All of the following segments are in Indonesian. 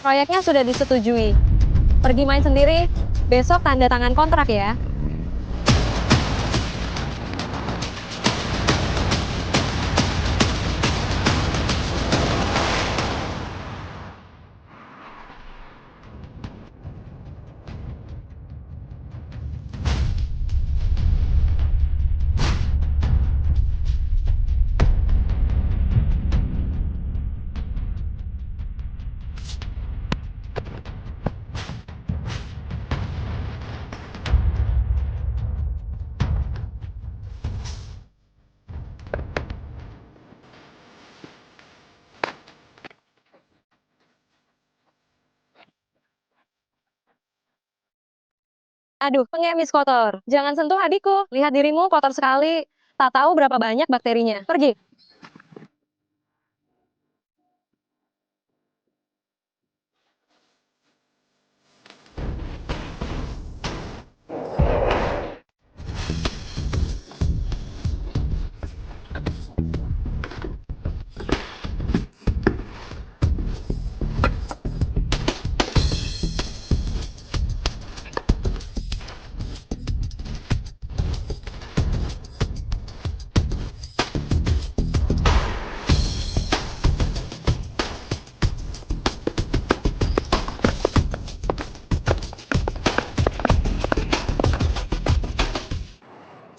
Proyeknya sudah disetujui. Pergi main sendiri, besok tanda tangan kontrak ya. Aduh, pengemis kotor. Jangan sentuh adikku. Lihat dirimu kotor sekali. Tak tahu berapa banyak bakterinya. Pergi.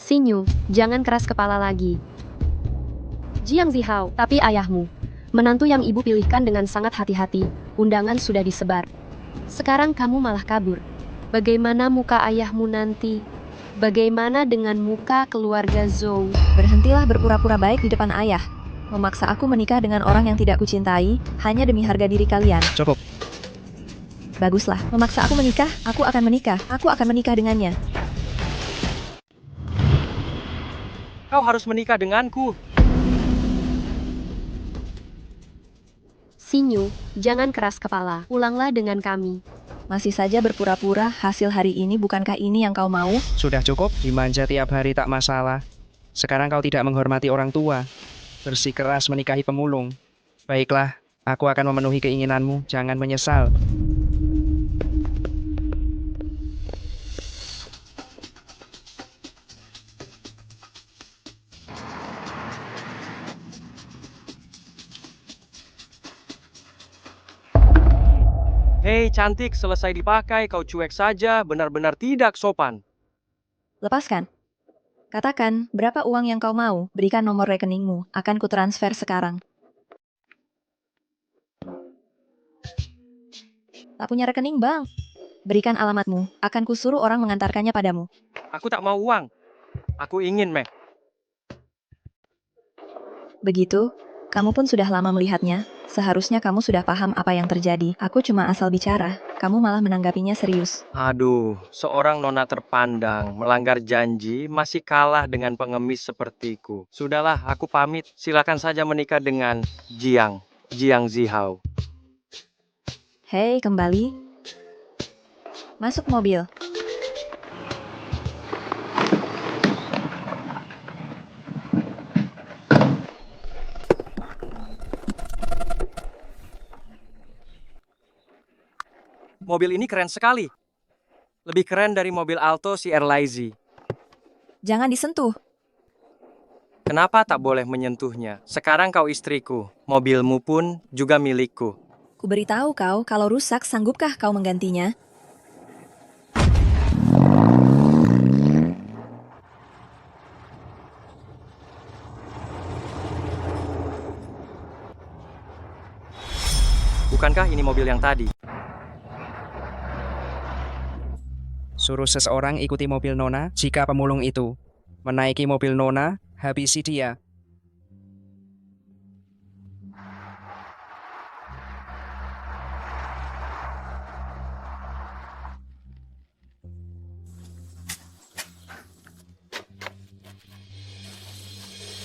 Sinyu, jangan keras kepala lagi. Jiang Zihao, tapi ayahmu. Menantu yang ibu pilihkan dengan sangat hati-hati, undangan sudah disebar. Sekarang kamu malah kabur. Bagaimana muka ayahmu nanti? Bagaimana dengan muka keluarga Zhou? Berhentilah berpura-pura baik di depan ayah. Memaksa aku menikah dengan orang yang tidak kucintai, hanya demi harga diri kalian. Cukup. Baguslah, memaksa aku menikah, aku akan menikah. Aku akan menikah dengannya. Kau harus menikah denganku. Sinyu, jangan keras kepala. Ulanglah dengan kami. Masih saja berpura-pura, hasil hari ini bukankah ini yang kau mau? Sudah cukup, dimanja tiap hari tak masalah. Sekarang kau tidak menghormati orang tua. Bersikeras menikahi pemulung. Baiklah, aku akan memenuhi keinginanmu, jangan menyesal. Hei cantik, selesai dipakai, kau cuek saja, benar-benar tidak sopan. Lepaskan. Katakan, berapa uang yang kau mau? Berikan nomor rekeningmu, akan kutransfer sekarang. Tak punya rekening, Bang? Berikan alamatmu, akan kusuruh orang mengantarkannya padamu. Aku tak mau uang. Aku ingin, Mac. Begitu, kamu pun sudah lama melihatnya. Seharusnya kamu sudah paham apa yang terjadi. Aku cuma asal bicara, kamu malah menanggapinya serius. Aduh, seorang nona terpandang, melanggar janji, masih kalah dengan pengemis sepertiku. Sudahlah, aku pamit. Silakan saja menikah dengan Jiang Zihao. Hei, kembali. Masuk mobil. Mobil ini keren sekali. Lebih keren dari mobil Alto CR Lazy. Jangan disentuh. Kenapa tak boleh menyentuhnya? Sekarang kau istriku, mobilmu pun juga milikku. Kuberitahu kau, kalau rusak, sanggupkah kau menggantinya? Bukankah ini mobil yang tadi? Suruh seseorang ikuti mobil Nona jika pemulung itu menaiki mobil Nona, habisi dia.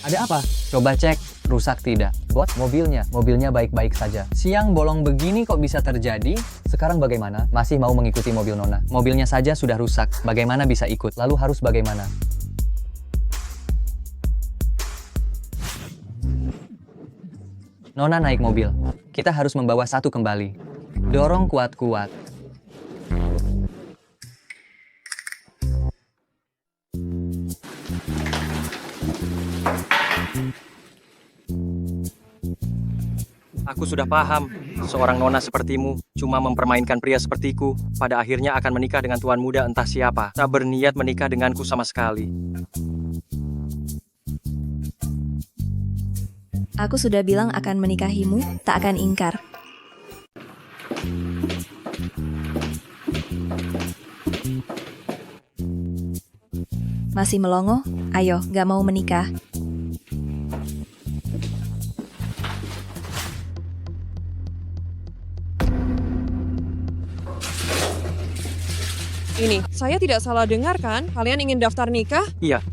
Ada apa? Coba cek, rusak tidak. Bot, mobilnya baik-baik saja. Siang bolong begini kok bisa terjadi? Sekarang bagaimana? Masih mau mengikuti mobil Nona? Mobilnya saja sudah rusak, bagaimana bisa ikut? Lalu harus bagaimana? Nona naik mobil. Kita harus membawa satu kembali. Dorong kuat-kuat. Aku sudah paham, seorang nona sepertimu cuma mempermainkan pria sepertiku. Pada akhirnya akan menikah dengan tuan muda entah siapa. Tak berniat menikah denganku sama sekali. Aku sudah bilang akan menikahimu, tak akan ingkar. Masih melongo? Ayo, gak mau menikah. Ini, saya tidak salah dengar kan? Kalian ingin daftar nikah? Iya,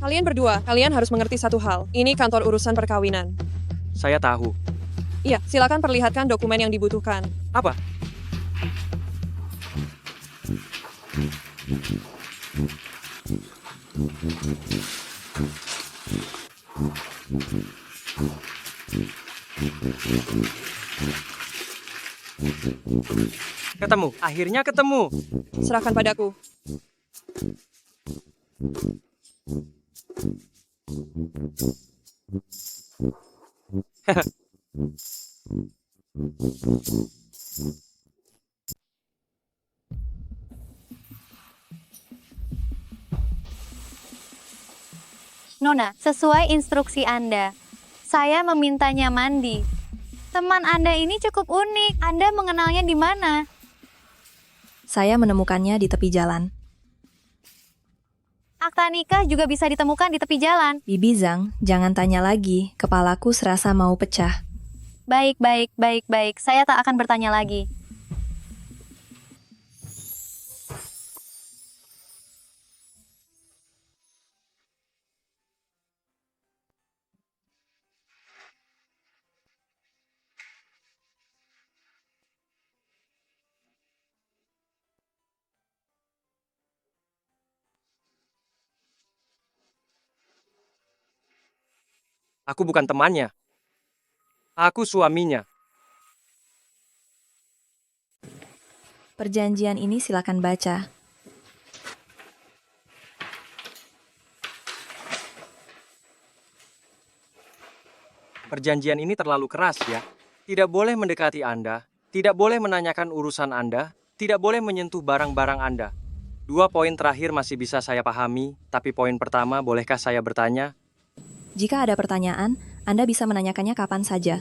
Kalian berdua, kalian harus mengerti satu hal. Ini kantor urusan perkawinan. saya tahu. Iya, silakan perlihatkan dokumen yang dibutuhkan. Apa? Ketemu, akhirnya ketemu. Serahkan padaku. Nona, sesuai instruksi Anda, saya memintanya mandi. Teman Anda ini cukup unik. Anda mengenalnya di mana? Saya menemukannya di tepi jalan. Akta nikah juga bisa ditemukan di tepi jalan. Bibi Zhang, jangan tanya lagi. Kepalaku serasa mau pecah. Baik, baik, baik, baik. Saya tak akan bertanya lagi. Aku bukan temannya. Aku suaminya. Perjanjian ini silakan baca. Perjanjian ini terlalu keras ya. Tidak boleh mendekati Anda, tidak boleh menanyakan urusan Anda, tidak boleh menyentuh barang-barang Anda. 2 poin terakhir masih bisa saya pahami, tapi poin pertama, bolehkah saya bertanya? Jika ada pertanyaan, Anda bisa menanyakannya kapan saja.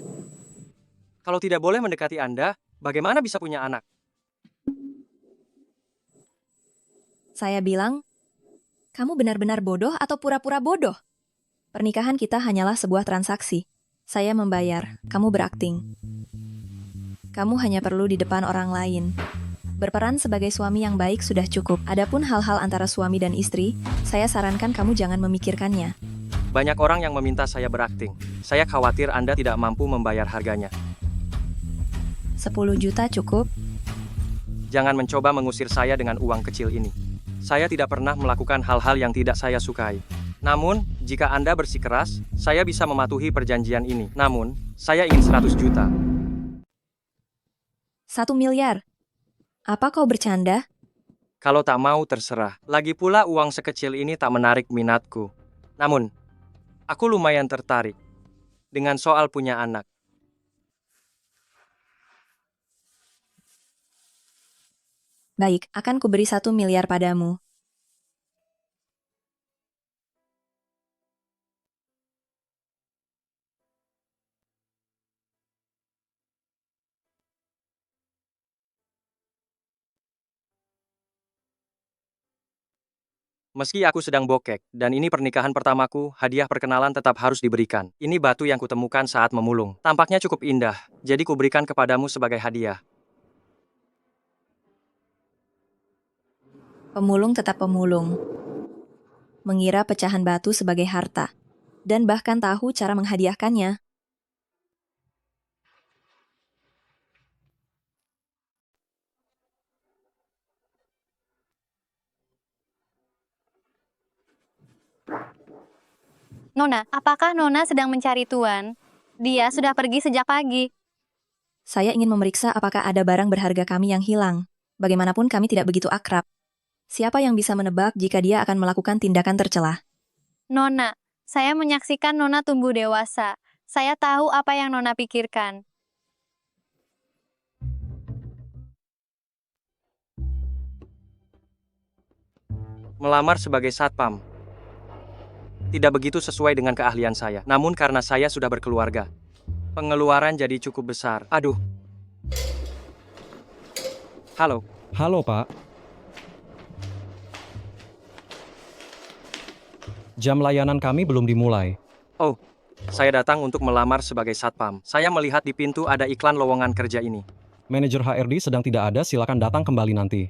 Kalau tidak boleh mendekati Anda, bagaimana bisa punya anak? Saya bilang, kamu benar-benar bodoh atau pura-pura bodoh? Pernikahan kita hanyalah sebuah transaksi. Saya membayar, kamu berakting. Kamu hanya perlu di depan orang lain. Berperan sebagai suami yang baik sudah cukup. Adapun hal-hal antara suami dan istri, saya sarankan kamu jangan memikirkannya. Banyak orang yang meminta saya berakting. Saya khawatir Anda tidak mampu membayar harganya. 10 juta cukup? Jangan mencoba mengusir saya dengan uang kecil ini. Saya tidak pernah melakukan hal-hal yang tidak saya sukai. Namun, jika Anda bersikeras, saya bisa mematuhi perjanjian ini. Namun, saya ingin 100 juta. 1 miliar. Apa kau bercanda? Kalau tak mau, terserah. Lagi pula uang sekecil ini tak menarik minatku. Namun, aku lumayan tertarik dengan soal punya anak. Baik, akan kuberi 1 miliar padamu. Meski aku sedang bokek, dan ini pernikahan pertamaku, hadiah perkenalan tetap harus diberikan. Ini batu yang kutemukan saat memulung. Tampaknya cukup indah, jadi kuberikan kepadamu sebagai hadiah. Pemulung tetap pemulung. Mengira pecahan batu sebagai harta. Dan bahkan tahu cara menghadiahkannya. Nona, apakah Nona sedang mencari tuan? Dia sudah pergi sejak pagi. Saya ingin memeriksa apakah ada barang berharga kami yang hilang. Bagaimanapun kami tidak begitu akrab. Siapa yang bisa menebak jika dia akan melakukan tindakan tercela? Nona, saya menyaksikan Nona tumbuh dewasa. Saya tahu apa yang Nona pikirkan. Melamar sebagai satpam. Tidak begitu sesuai dengan keahlian saya. Namun karena saya sudah berkeluarga, pengeluaran jadi cukup besar. Aduh. Halo. Halo, Pak. Jam layanan kami belum dimulai. Oh, saya datang untuk melamar sebagai satpam. Saya melihat di pintu ada iklan lowongan kerja ini. Manajer HRD sedang tidak ada, silakan datang kembali nanti.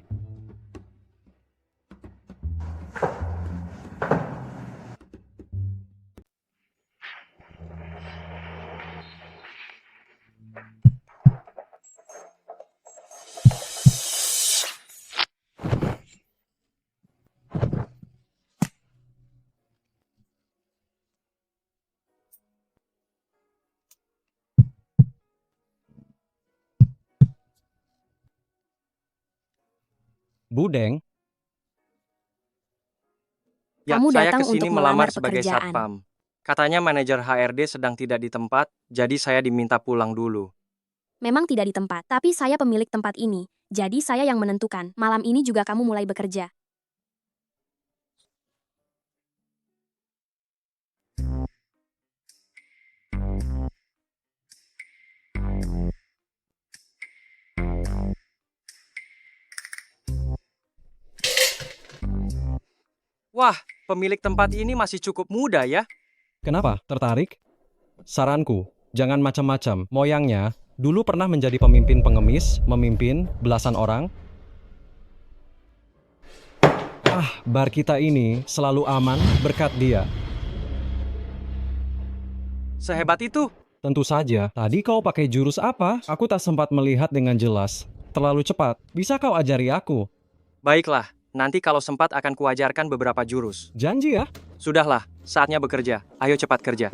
Budeng, Ya, Kamu saya datang kesini untuk melamar melamar sebagai pekerjaan. satpam. Katanya manajer HRD sedang tidak di tempat, jadi saya diminta pulang dulu. Memang tidak di tempat, tapi saya pemilik tempat ini. Jadi saya yang menentukan. Malam ini juga kamu mulai bekerja. Wah, pemilik tempat ini masih cukup muda ya. kenapa? Tertarik? Saranku, jangan macam-macam. Moyangnya, dulu pernah menjadi pemimpin pengemis, memimpin belasan orang. Bar kita ini selalu aman berkat dia. Sehebat itu. Tentu saja, tadi kau pakai jurus apa? Aku tak sempat melihat dengan jelas. Terlalu cepat. Bisa kau ajari aku? Baiklah, nanti kalau sempat akan kuajarkan beberapa jurus. Janji ya? Sudahlah, saatnya bekerja. Ayo cepat kerja.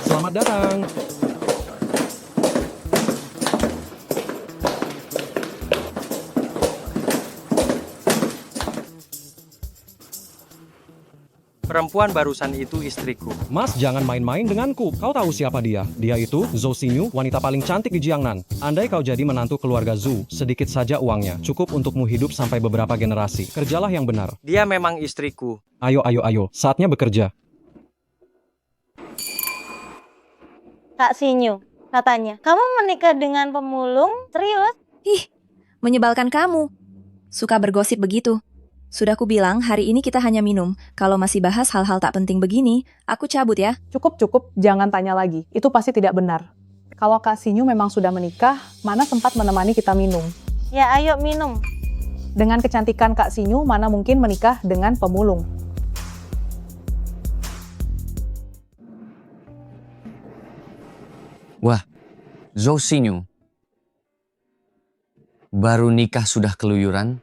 Selamat datang. Perempuan barusan itu istriku. Mas, jangan main-main denganku. Kau tahu siapa dia? Dia itu Zhou Xinyu, wanita paling cantik di Jiangnan. Andai kau jadi menantu keluarga Zhu, sedikit saja uangnya. Cukup untukmu hidup sampai beberapa generasi. Kerjalah yang benar. Dia memang istriku. Ayo, ayo, ayo. Saatnya bekerja. Kak Sinyu, katanya, kamu menikah dengan pemulung? Serius? Menyebalkan kamu. Suka bergosip begitu. Sudah ku bilang hari ini kita hanya minum. Kalau masih bahas hal-hal tak penting begini, aku cabut ya. Cukup, jangan tanya lagi. Itu pasti tidak benar. Kalau Kak Sinyu memang sudah menikah, mana sempat menemani kita minum? Ya ayo minum. Dengan kecantikan Kak Sinyu, mana mungkin menikah dengan pemulung? Wah, Zhou Xinyu. Baru nikah sudah keluyuran?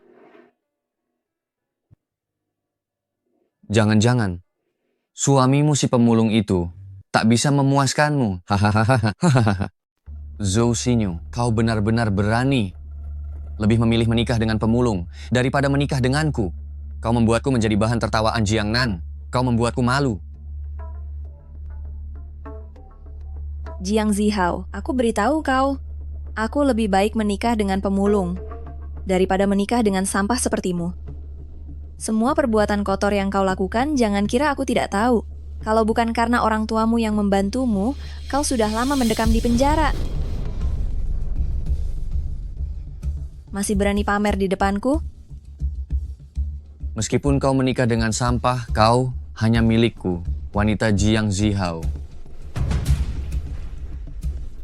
Jangan-jangan suamimu si pemulung itu tak bisa memuaskanmu. Hahaha. Zhou Xinyu, kau benar-benar berani. Lebih memilih menikah dengan pemulung daripada menikah denganku. Kau membuatku menjadi bahan tertawaan Jiangnan. Kau membuatku malu. Jiang Zihao, aku beritahu kau. Aku lebih baik menikah dengan pemulung daripada menikah dengan sampah sepertimu. Semua perbuatan kotor yang kau lakukan, jangan kira aku tidak tahu. Kalau bukan karena orang tuamu yang membantumu, kau sudah lama mendekam di penjara. Masih berani pamer di depanku? Meskipun kau menikah dengan sampah, kau hanya milikku, wanita Jiang Zihao.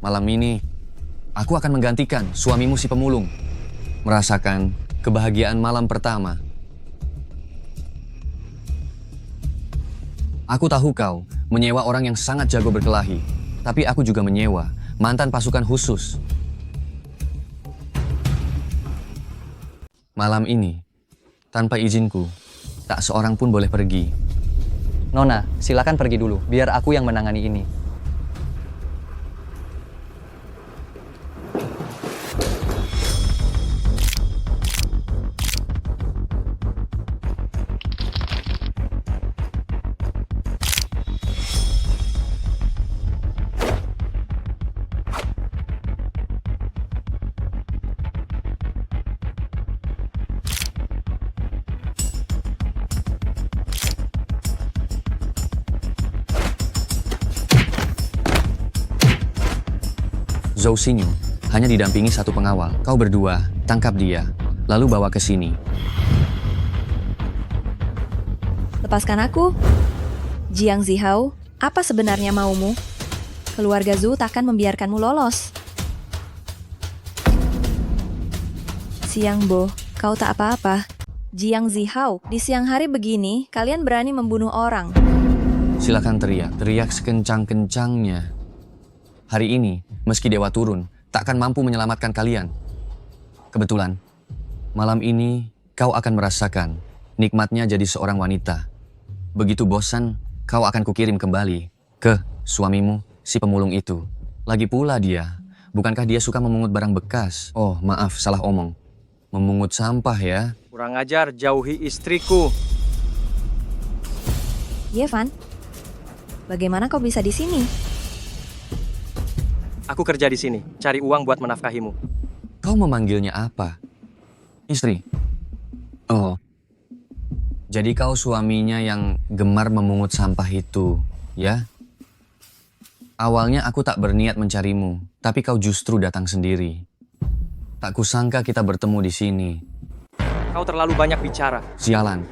Malam ini, aku akan menggantikan suamimu si pemulung. Merasakan kebahagiaan malam pertama. Aku tahu kau menyewa orang yang sangat jago berkelahi, tapi aku juga menyewa mantan pasukan khusus. Malam ini, tanpa izinku, Tak seorang pun boleh pergi. Nona, silakan pergi dulu, biar aku yang menangani ini. Zhou Xinyu hanya didampingi satu pengawal. Kau berdua, tangkap dia, lalu bawa ke sini. Lepaskan aku. Jiang Zihao, apa sebenarnya maumu? Keluarga Zhu takkan membiarkanmu lolos. Siang Bo, kau tak apa-apa. Jiang Zihao, di siang hari begini, kalian berani membunuh orang. Silakan teriak, teriak sekencang-kencangnya. Hari ini, meski dewa turun, takkan mampu menyelamatkan kalian. Kebetulan, malam ini kau akan merasakan nikmatnya jadi seorang wanita. Begitu bosan, kau akan kukirim kembali ke suamimu, si pemulung itu. Lagi pula dia, bukankah dia suka memungut barang bekas? Oh, maaf, salah omong. Memungut sampah ya. Kurang ajar, jauhi istriku. Yevan, bagaimana kau bisa di sini? Aku kerja di sini, cari uang buat menafkahimu. Kau memanggilnya apa? Istri? Oh, jadi kau suaminya yang gemar memungut sampah itu, ya? Awalnya aku tak berniat mencarimu, tapi kau justru datang sendiri. Tak kusangka kita bertemu di sini. Kau terlalu banyak bicara. Sialan.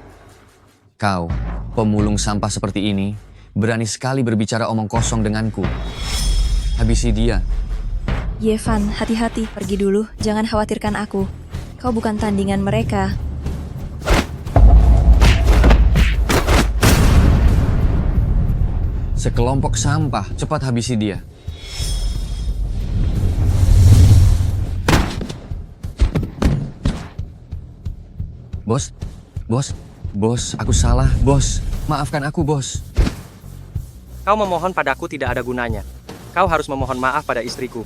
Kau, pemulung sampah seperti ini, berani sekali berbicara omong kosong denganku. Habisi dia. Yevan, hati-hati. Pergi dulu, jangan khawatirkan aku. Kau bukan tandingan mereka. Sekelompok sampah, cepat habisi dia. Bos, bos, aku salah, bos. Maafkan aku, bos. Kau memohon padaku tidak ada gunanya. Kau harus memohon maaf pada istriku.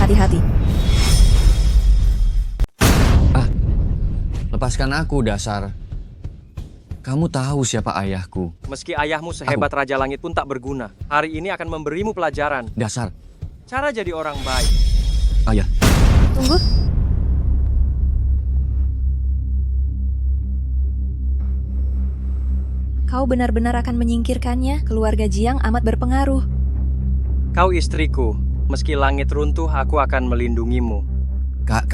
Hati-hati. Lepaskan aku, dasar. Kamu tahu siapa ayahku. Meski ayahmu sehebat Raja Langit pun tak berguna. Hari ini akan memberimu pelajaran. Dasar. Cara jadi orang baik. Ayah. Tunggu. Kau benar-benar akan menyingkirkannya? Keluarga Jiang amat berpengaruh. Kau istriku. Meski langit runtuh, aku akan melindungimu. Kak.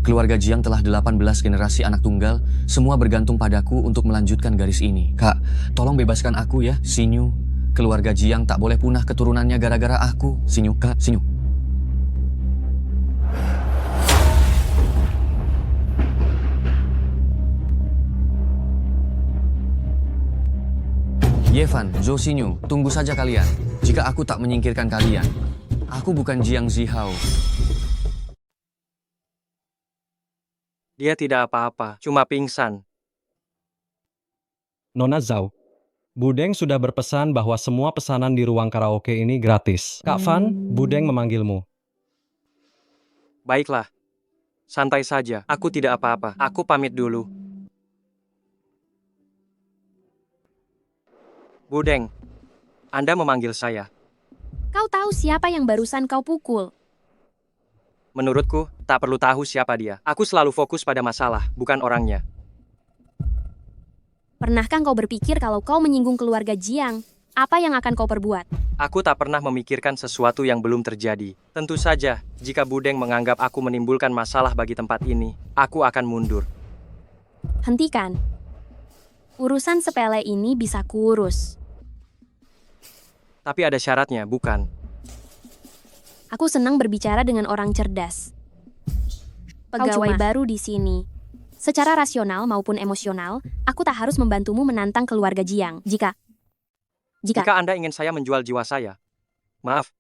Keluarga Jiang telah 18 generasi anak tunggal. Semua bergantung padaku untuk melanjutkan garis ini. Kak, tolong bebaskan aku ya, Xinyu. Keluarga Jiang tak boleh punah keturunannya gara-gara aku. Xinyu, Kak, Xinyu. Yevan, Zhou Xinyu, tunggu saja kalian. Jika aku tak menyingkirkan kalian, aku bukan Jiang Zihao. Dia tidak apa-apa, cuma pingsan. Nona Zhao, Budeng sudah berpesan bahwa semua pesanan di ruang karaoke ini gratis. Kak Fan, Budeng memanggilmu. Baiklah. Santai saja, aku tidak apa-apa. Aku pamit dulu. Budeng, Anda memanggil saya. Kau tahu siapa yang barusan kau pukul? Menurutku, tak perlu tahu siapa dia. Aku selalu fokus pada masalah, bukan orangnya. Pernahkah kau berpikir kalau kau menyinggung keluarga Jiang, apa yang akan kau perbuat? Aku tak pernah memikirkan sesuatu yang belum terjadi. Tentu saja, jika Budeng menganggap aku menimbulkan masalah bagi tempat ini, aku akan mundur. Hentikan. Urusan sepele ini bisa kuurus. Tapi ada syaratnya, bukan? Aku senang berbicara dengan orang cerdas. Pegawai baru di sini. Secara rasional maupun emosional, aku tak harus membantumu menantang keluarga Jiang. Jika Anda ingin saya menjual jiwa saya. Maaf.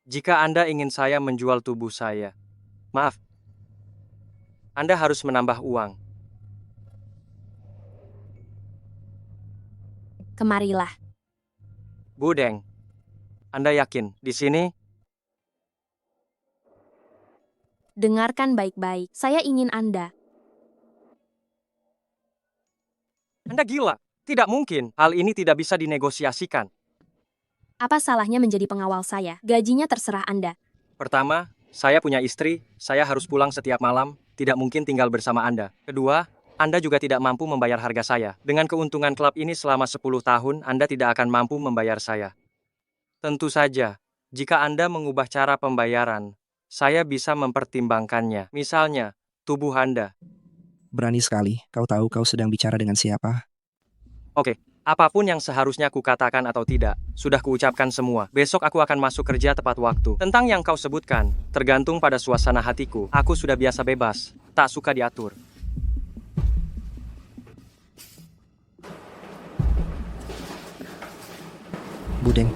Jika Anda ingin saya menjual tubuh saya. Maaf. Anda harus menambah uang. Kemarilah. Bu Deng, Anda yakin di sini? Dengarkan baik-baik. Saya ingin Anda. Anda gila. Tidak mungkin. Hal ini tidak bisa dinegosiasikan. Apa salahnya menjadi pengawal saya? Gajinya terserah Anda. Pertama, saya punya istri, saya harus pulang setiap malam, tidak mungkin tinggal bersama Anda. Kedua, Anda juga tidak mampu membayar harga saya. Dengan keuntungan klub ini selama 10 tahun, Anda tidak akan mampu membayar saya. Tentu saja, jika Anda mengubah cara pembayaran, saya bisa mempertimbangkannya. Misalnya, tubuh Anda. Berani sekali. Kau tahu kau sedang bicara dengan siapa? Oke, apapun yang seharusnya kukatakan atau tidak, sudah kuucapkan semua. Besok aku akan masuk kerja tepat waktu. Tentang yang kau sebutkan, tergantung pada suasana hatiku. Aku sudah biasa bebas, tak suka diatur. Budeng,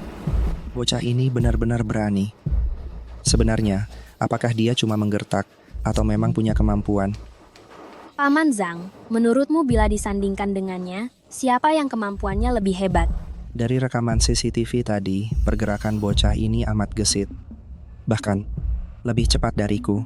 bocah ini benar-benar berani. Sebenarnya, apakah dia cuma menggertak atau memang punya kemampuan? Paman Zhang, menurutmu bila disandingkan dengannya, siapa yang kemampuannya lebih hebat? Dari rekaman CCTV tadi, pergerakan bocah ini amat gesit. Bahkan, lebih cepat dariku.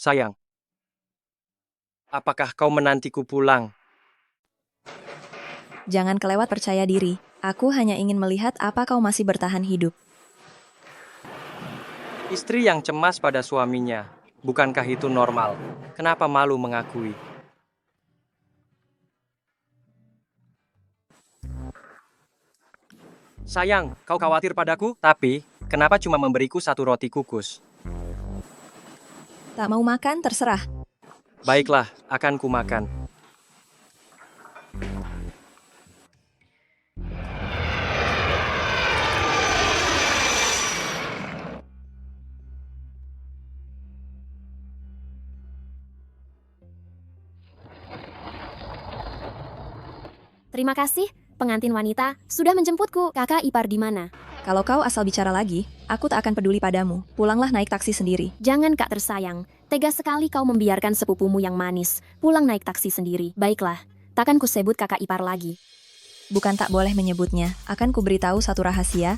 Sayang, apakah kau menantiku pulang? Jangan kelewat percaya diri. Aku hanya ingin melihat apa kau masih bertahan hidup. Istri yang cemas pada suaminya, bukankah itu normal? Kenapa malu mengakui? Sayang, kau khawatir padaku? Tapi, kenapa cuma memberiku satu roti kukus? Tak mau makan, terserah. Baiklah, akan kumakan. Terima kasih, pengantin wanita, sudah menjemputku. Kakak ipar di mana? Kalau kau asal bicara lagi, aku tak akan peduli padamu. Pulanglah naik taksi sendiri. Jangan kak tersayang, tega sekali kau membiarkan sepupumu yang manis pulang naik taksi sendiri. Baiklah, takkan kusebut kakak ipar lagi. Bukan tak boleh menyebutnya, akan kuberitahu satu rahasia.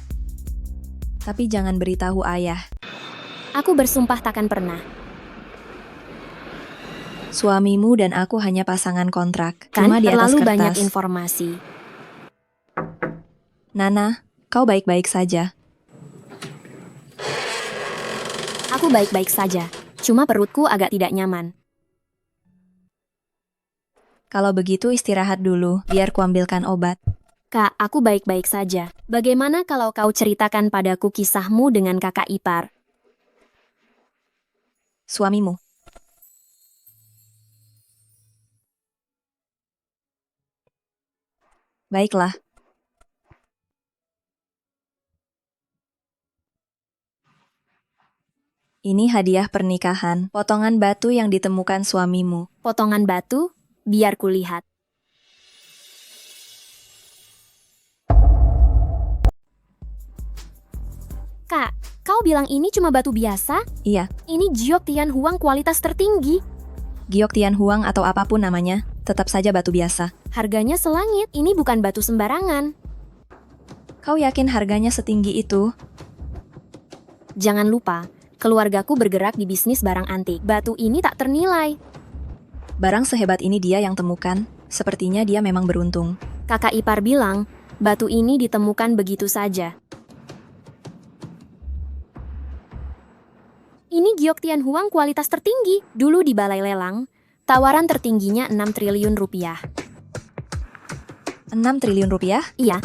Tapi jangan beritahu ayah. Aku bersumpah takkan pernah. Suamimu dan aku hanya pasangan kontrak. Kan Cuma di atas terlalu kertas. banyak informasi. Nana, kau baik-baik saja. Aku baik-baik saja, cuma perutku agak tidak nyaman. Kalau begitu istirahat dulu, biar kuambilkan obat. Kak, aku baik-baik saja. Bagaimana kalau kau ceritakan padaku kisahmu dengan kakak ipar? Suamimu. Baiklah. Ini hadiah pernikahan, potongan batu yang ditemukan suamimu. Potongan batu? Biar kulihat. Kak, kau bilang ini cuma batu biasa? Iya, Ini Jiok Tian Huang kualitas tertinggi. Giok Tian Huang atau apapun namanya, tetap saja batu biasa. Harganya selangit, ini bukan batu sembarangan. Kau yakin harganya setinggi itu? Jangan lupa, keluargaku bergerak di bisnis barang antik. Batu ini tak ternilai. Barang sehebat ini dia yang temukan, sepertinya dia memang beruntung. Kakak ipar bilang, batu ini ditemukan begitu saja. Ini Giok Tian Huang kualitas tertinggi. Dulu di balai lelang, tawaran tertingginya 6 triliun rupiah. 6 triliun rupiah? Iya,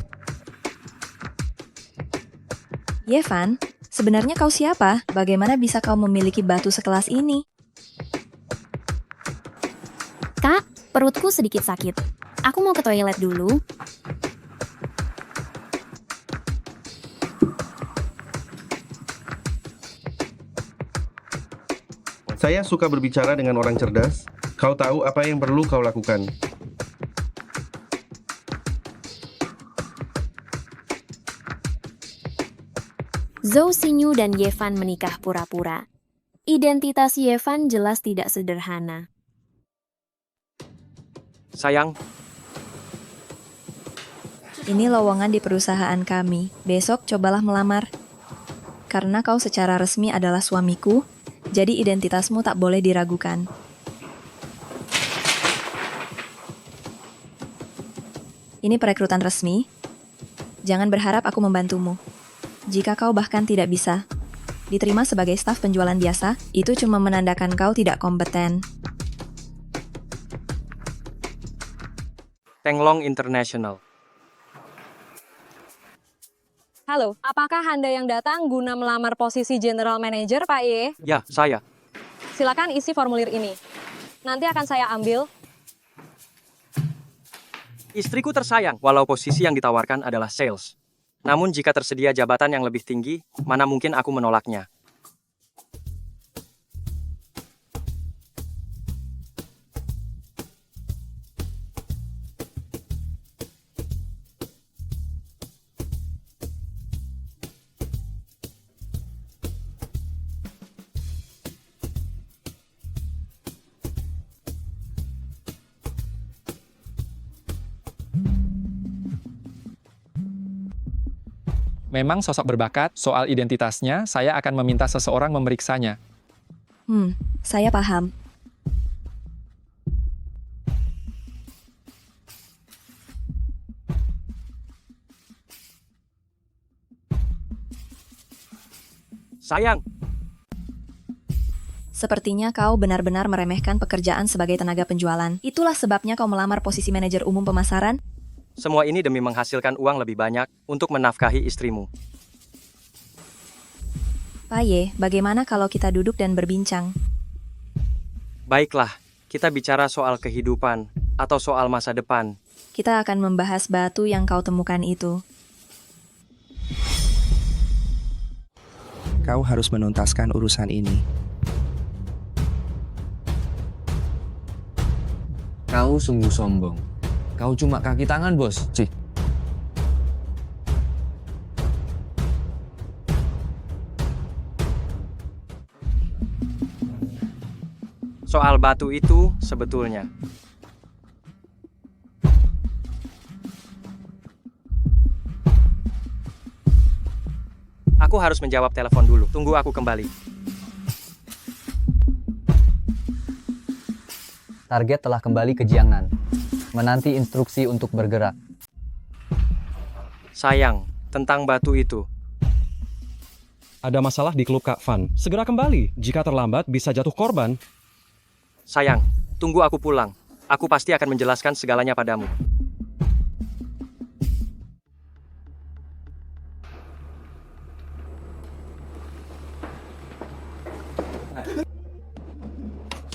Yevan, sebenarnya kau siapa? Bagaimana bisa kau memiliki batu sekelas ini? Kak, perutku sedikit sakit. Aku mau ke toilet dulu. Saya suka berbicara dengan orang cerdas. Kau tahu apa yang perlu kau lakukan. Zhou Xinyu dan Yevan menikah pura-pura. Identitas Yevan jelas tidak sederhana. Sayang, Ini lowongan di perusahaan kami. Besok cobalah melamar. Karena kau secara resmi adalah suamiku, jadi identitasmu tak boleh diragukan. Ini perekrutan resmi. Jangan berharap aku membantumu. Jika kau bahkan tidak bisa diterima sebagai staf penjualan biasa, itu cuma menandakan kau tidak kompeten. Tenglong International. Halo, apakah Anda yang datang guna melamar posisi General Manager, Pak Ye? Ya, saya. Silakan isi formulir ini. Nanti akan saya ambil. Istriku tersayang, walau posisi yang ditawarkan adalah sales. Namun jika tersedia jabatan yang lebih tinggi, mana mungkin aku menolaknya. Memang sosok berbakat, soal identitasnya, saya akan meminta seseorang memeriksanya. Saya paham. Sayang, Sepertinya kau benar-benar meremehkan pekerjaan sebagai tenaga penjualan. Itulah sebabnya kau melamar posisi manajer umum pemasaran. semua ini demi menghasilkan uang lebih banyak untuk menafkahi istrimu. Pak Ye, bagaimana kalau kita duduk dan berbincang? Baiklah, kita bicara soal kehidupan atau soal masa depan. Kita akan membahas batu yang kau temukan itu. Kau harus menuntaskan urusan ini. Kau sungguh sombong. Kau cuma kaki tangan, bos. Cih. Soal batu itu sebetulnya. Aku harus menjawab telepon dulu. Tunggu aku kembali. Target telah kembali ke Jiangnan. Menanti instruksi untuk bergerak. Sayang, tentang batu itu. Ada masalah di klub Kak Fan. Segera kembali. Jika terlambat, bisa jatuh korban. Sayang, tunggu aku pulang. Aku pasti akan menjelaskan segalanya padamu.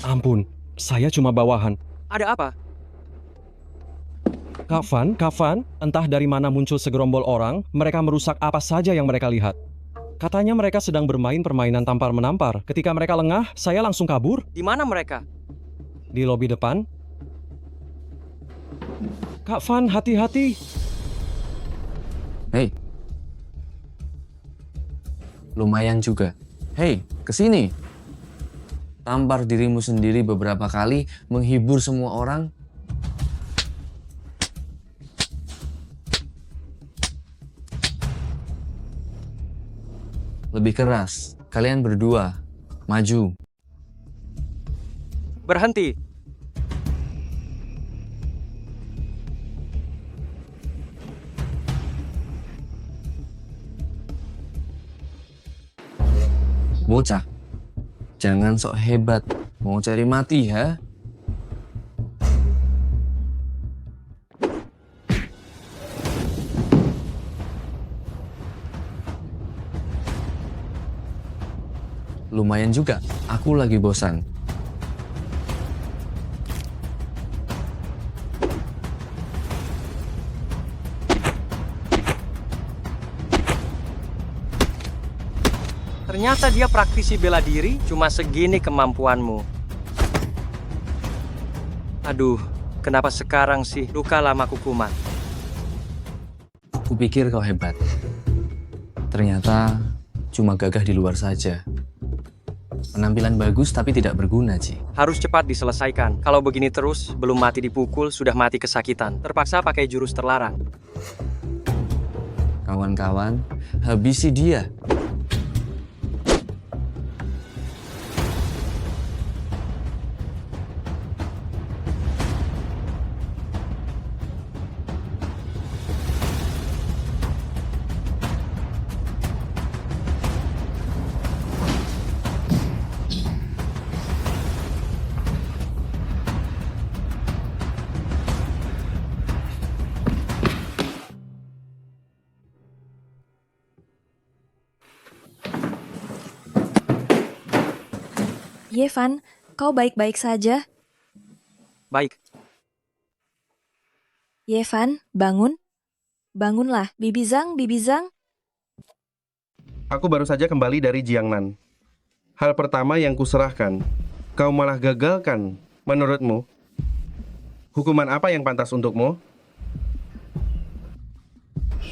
Ampun, saya cuma bawahan. Ada apa? Kak Fan, entah dari mana muncul segerombol orang, mereka merusak apa saja yang mereka lihat. Katanya mereka sedang bermain permainan tampar-menampar. Ketika mereka lengah, saya langsung kabur. Di mana mereka? Di lobi depan. Kak Fan, hati-hati. Hei. Lumayan juga. Hei, kesini. Tampar dirimu sendiri beberapa kali, menghibur semua orang. Lebih keras. Kalian berdua. Maju. Berhenti. Bocah. Jangan sok hebat. Mau cari mati, ya? Lumayan juga, aku lagi bosan. Ternyata dia praktisi bela diri, cuma segini kemampuanmu. Aduh, kenapa sekarang sih luka lamaku kumat? Kupikir kau hebat. Ternyata cuma gagah di luar saja. Penampilan bagus tapi tidak berguna, Ci. Harus cepat diselesaikan. Kalau begini terus, belum mati dipukul, sudah mati kesakitan. Terpaksa pakai jurus terlarang. Kawan-kawan, habisi dia. Yevan, kau baik-baik saja? Baik. Yevan, bangun. Bangunlah, Bibizang, Bibizang. Aku baru saja kembali dari Jiangnan. Hal pertama yang kuserahkan, kau malah gagalkan. Menurutmu, hukuman apa yang pantas untukmu?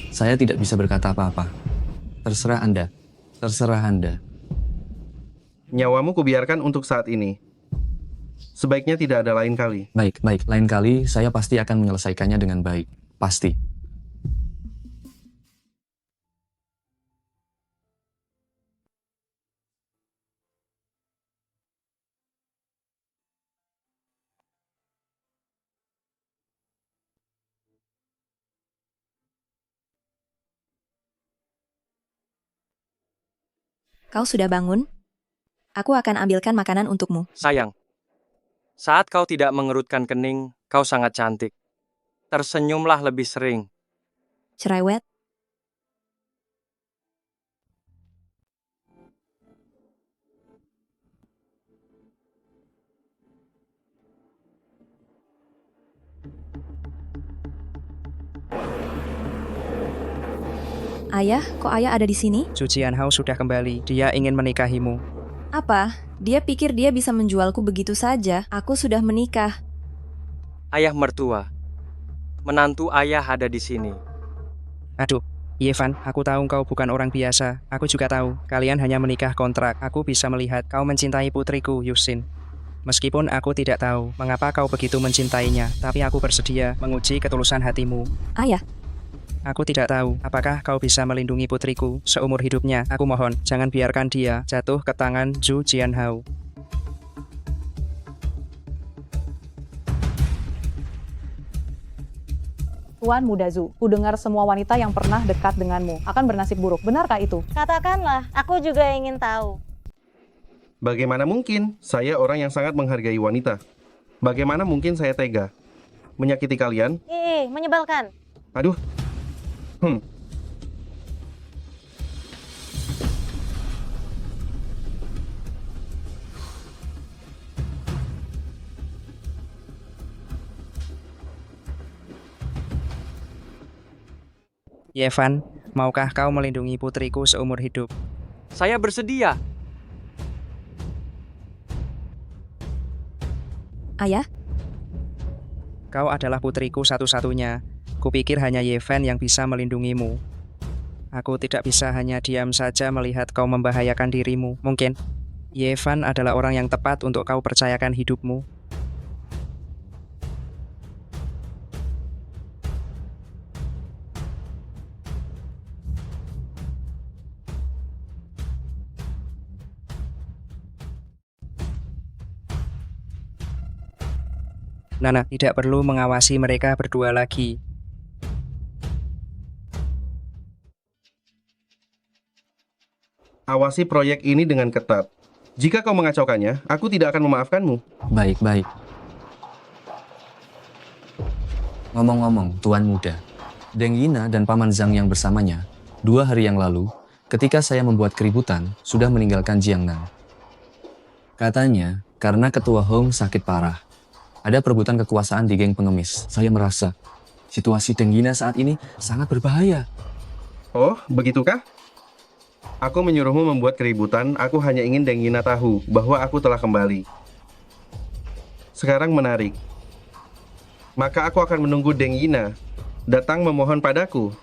Saya tidak bisa berkata apa-apa. Terserah Anda. Terserah Anda. Nyawamu kubiarkan untuk saat ini. Sebaiknya tidak ada lain kali. Baik. Lain kali saya pasti akan menyelesaikannya dengan baik. Pasti. Kau sudah bangun? Aku akan ambilkan makanan untukmu. Sayang, saat kau tidak mengerutkan kening, kau sangat cantik. Tersenyumlah lebih sering. Cerewet. Ayah, kok ayah ada di sini? Zhu Jianhao sudah kembali. Dia ingin menikahimu. Apa? Dia pikir dia bisa menjualku begitu saja. Aku sudah menikah. Ayah mertua. Menantu ayah ada di sini. Aduh, Yevan, aku tahu kau bukan orang biasa. Aku juga tahu, kalian hanya menikah kontrak. Aku bisa melihat kau mencintai putriku, Yusin. Meskipun aku tidak tahu mengapa kau begitu mencintainya, tapi aku bersedia menguji ketulusan hatimu. Ayah. Aku tidak tahu apakah kau bisa melindungi putriku seumur hidupnya. Aku mohon, jangan biarkan dia jatuh ke tangan Zhu Jianhao. Tuan Muda Zhu, ku dengar semua wanita yang pernah dekat denganmu akan bernasib buruk. Benarkah itu? Katakanlah, aku juga ingin tahu. Bagaimana mungkin? Saya orang yang sangat menghargai wanita. Bagaimana mungkin saya tega menyakiti kalian? Menyebalkan. Aduh. Yevan, maukah kau melindungi putriku seumur hidup? Saya bersedia. Ayah? Kau adalah putriku satu-satunya. Kupikir hanya Yevan yang bisa melindungimu. Aku tidak bisa hanya diam saja melihat kau membahayakan dirimu. Mungkin Yevan adalah orang yang tepat untuk kau percayakan hidupmu. Nana tidak perlu mengawasi mereka berdua lagi. Awasi proyek ini dengan ketat. Jika kau mengacaukannya, aku tidak akan memaafkanmu. Baik. Ngomong-ngomong, Tuan Muda, Deng Yina dan Paman Zhang yang bersamanya, 2 hari yang lalu, ketika saya membuat keributan, sudah meninggalkan Jiangnan. Katanya, karena Ketua Hong sakit parah. Ada perebutan kekuasaan di geng pengemis. Saya merasa situasi Deng Yina saat ini sangat berbahaya. Oh, begitukah? Aku menyuruhmu membuat keributan, aku hanya ingin Deng Yina tahu bahwa aku telah kembali. Sekarang menarik. Maka aku akan menunggu Deng Yina datang memohon padaku.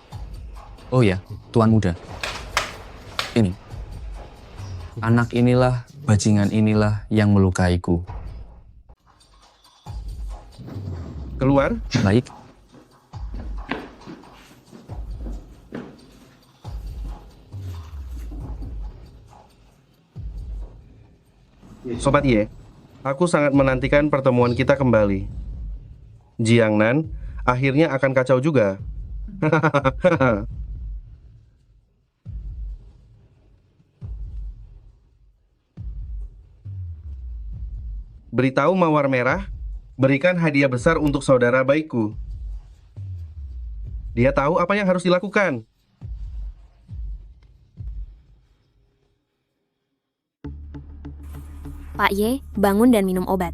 Oh ya, Tuan Muda. Ini. Anak inilah, bajingan inilah yang melukaiku. Keluar. Baik. Sobat Ye, aku sangat menantikan pertemuan kita kembali. Jiangnan akhirnya akan kacau juga. Beritahu Mawar Merah, berikan hadiah besar untuk saudara baikku. Dia tahu apa yang harus dilakukan. Pak Ye, bangun dan minum obat.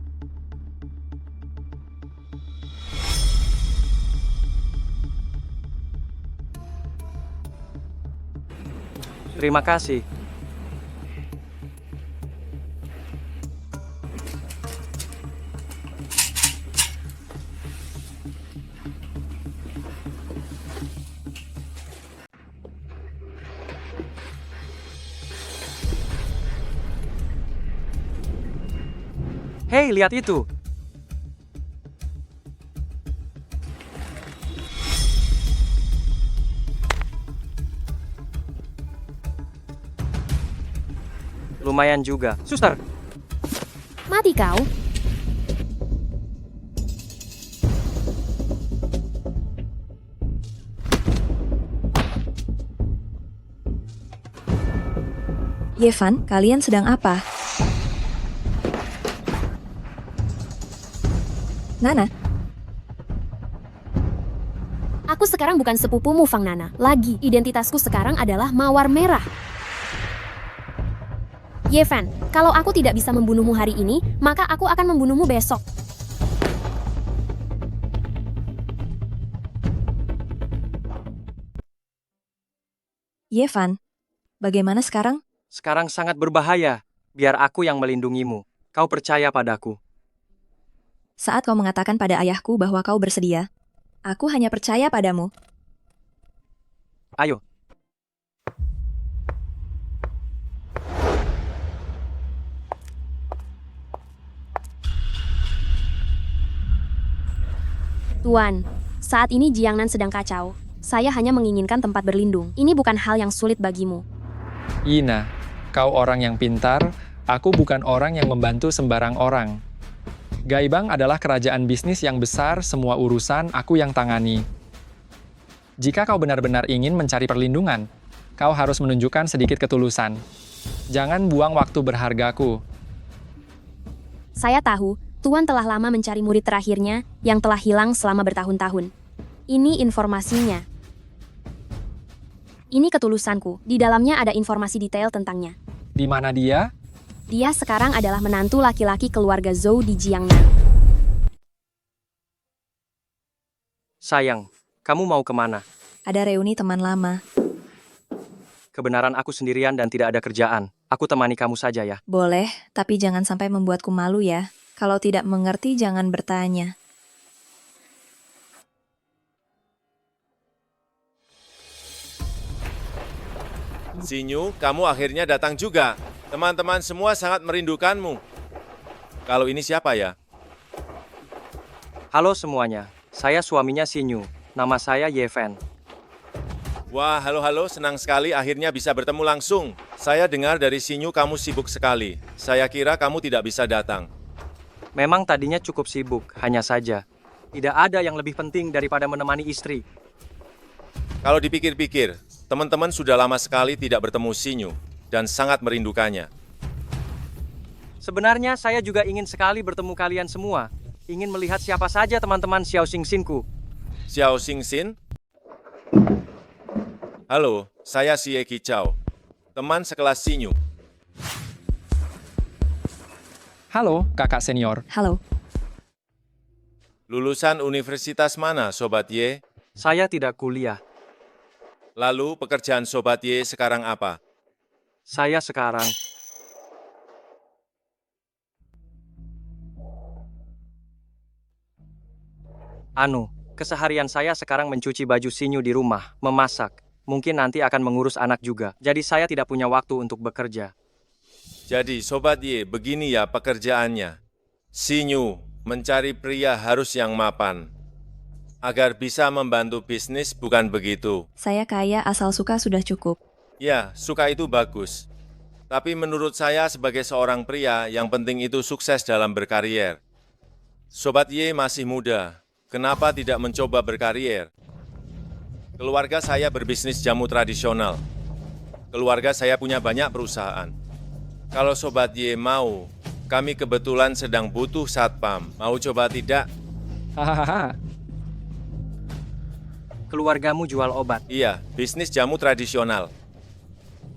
Terima kasih. Hei, lihat itu. Lumayan juga. Suster, Mati kau. Yevan, kalian sedang apa? Nana, Aku sekarang bukan sepupumu, Fang Nana. Lagi, identitasku sekarang adalah Mawar Merah. Yevan, kalau aku tidak bisa membunuhmu hari ini, maka aku akan membunuhmu besok. Yevan, bagaimana sekarang? sekarang sangat berbahaya. Biar aku yang melindungimu. Kau percaya padaku. Saat kau mengatakan pada ayahku bahwa kau bersedia, aku hanya percaya padamu. Ayo. Tuan, saat ini Jiangnan sedang kacau. Saya hanya menginginkan tempat berlindung. Ini bukan hal yang sulit bagimu. Yina, kau orang yang pintar, aku bukan orang yang membantu sembarang orang. Gaibang adalah kerajaan bisnis yang besar, semua urusan aku yang tangani. Jika kau benar-benar ingin mencari perlindungan, kau harus menunjukkan sedikit ketulusan. Jangan buang waktu berhargaku. Saya tahu, Tuan telah lama mencari murid terakhirnya yang telah hilang selama bertahun-tahun. Ini informasinya. Ini ketulusanku. Di dalamnya ada informasi detail tentangnya. Di mana dia? Dia sekarang adalah menantu laki-laki keluarga Zhou di Jiangnan. Sayang, kamu mau kemana? Ada reuni teman lama. Kebenaran aku sendirian dan tidak ada kerjaan. Aku temani kamu saja ya. Boleh, tapi jangan sampai membuatku malu ya. Kalau tidak mengerti, jangan bertanya. Xinyu, kamu akhirnya datang juga. Teman-teman semua sangat merindukanmu. Kalau ini siapa ya? Halo semuanya, saya suaminya Xinyu. Nama saya Yevan. Wah, halo-halo, senang sekali akhirnya bisa bertemu langsung. Saya dengar dari Xinyu kamu sibuk sekali. Saya kira kamu tidak bisa datang. Memang tadinya cukup sibuk, hanya saja. Tidak ada yang lebih penting daripada menemani istri. Kalau dipikir-pikir, teman-teman sudah lama sekali tidak bertemu Xinyu dan sangat merindukannya. Sebenarnya saya juga ingin sekali bertemu kalian semua. Ingin melihat siapa saja teman-teman Xiao Xingxin-ku. Xiao Xingxin? Halo, saya Xie Qichao, teman sekelas Xinyu. Halo, kakak senior. Halo. Lulusan universitas mana, Sobat Ye? Saya tidak kuliah. Lalu pekerjaan Sobat Ye sekarang apa? Saya sekarang keseharian saya sekarang mencuci baju Sinyu di rumah, memasak. Mungkin nanti akan mengurus anak juga. Jadi saya tidak punya waktu untuk bekerja. Jadi, Sobat Y, begini ya pekerjaannya. Sinyu, mencari pria harus yang mapan. Agar bisa membantu bisnis, bukan begitu? Saya kaya asal suka sudah cukup. Ya, suka itu bagus. Tapi menurut saya sebagai seorang pria, yang penting itu sukses dalam berkarier. Sobat Y masih muda. Kenapa tidak mencoba berkarier? Keluarga saya berbisnis jamu tradisional. Keluarga saya punya banyak perusahaan. Kalau Sobat Y mau, kami kebetulan sedang butuh satpam. Mau coba tidak? Hahaha. Keluargamu jual obat. Iya, bisnis jamu tradisional.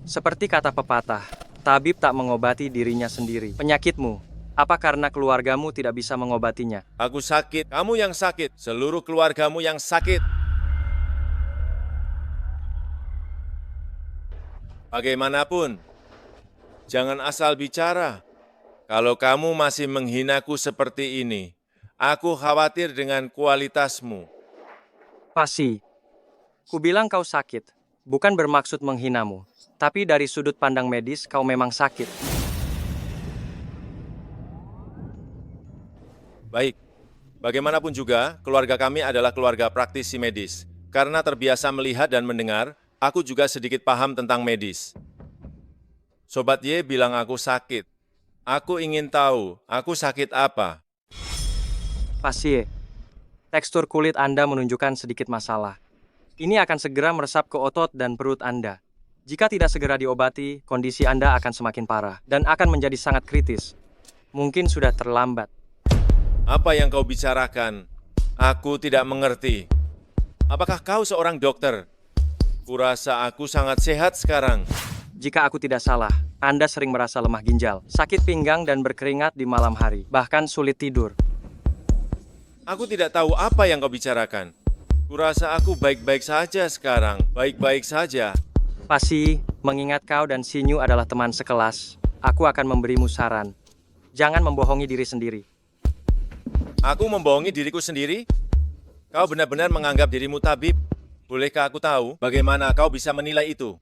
Seperti kata pepatah, tabib tak mengobati dirinya sendiri. Penyakitmu, apa karena keluargamu tidak bisa mengobatinya? Aku sakit, kamu yang sakit, seluruh keluargamu yang sakit. Bagaimanapun, jangan asal bicara. Kalau kamu masih menghinaku seperti ini, aku khawatir dengan kualitasmu. Pasti. Kubilang kau sakit, bukan bermaksud menghinamu. Tapi dari sudut pandang medis, kau memang sakit. Baik, bagaimanapun juga, keluarga kami adalah keluarga praktisi medis. Karena terbiasa melihat dan mendengar, aku juga sedikit paham tentang medis. Sobat Y bilang aku sakit. Aku ingin tahu, aku sakit apa? Pasti. Tekstur kulit Anda menunjukkan sedikit masalah. Ini akan segera meresap ke otot dan perut Anda. Jika tidak segera diobati, kondisi Anda akan semakin parah dan akan menjadi sangat kritis. Mungkin sudah terlambat. Apa yang kau bicarakan? Aku tidak mengerti. Apakah kau seorang dokter? Kurasa aku sangat sehat sekarang. Jika aku tidak salah, Anda sering merasa lemah ginjal, sakit pinggang dan berkeringat di malam hari, bahkan sulit tidur. Aku tidak tahu apa yang kau bicarakan. Kurasa aku baik-baik saja sekarang. Baik-baik saja. Pasti, mengingat kau dan Sinyu adalah teman sekelas, aku akan memberimu saran. Jangan membohongi diri sendiri. Aku membohongi diriku sendiri? Kau benar-benar menganggap dirimu tabib? Bolehkah aku tahu bagaimana kau bisa menilai itu?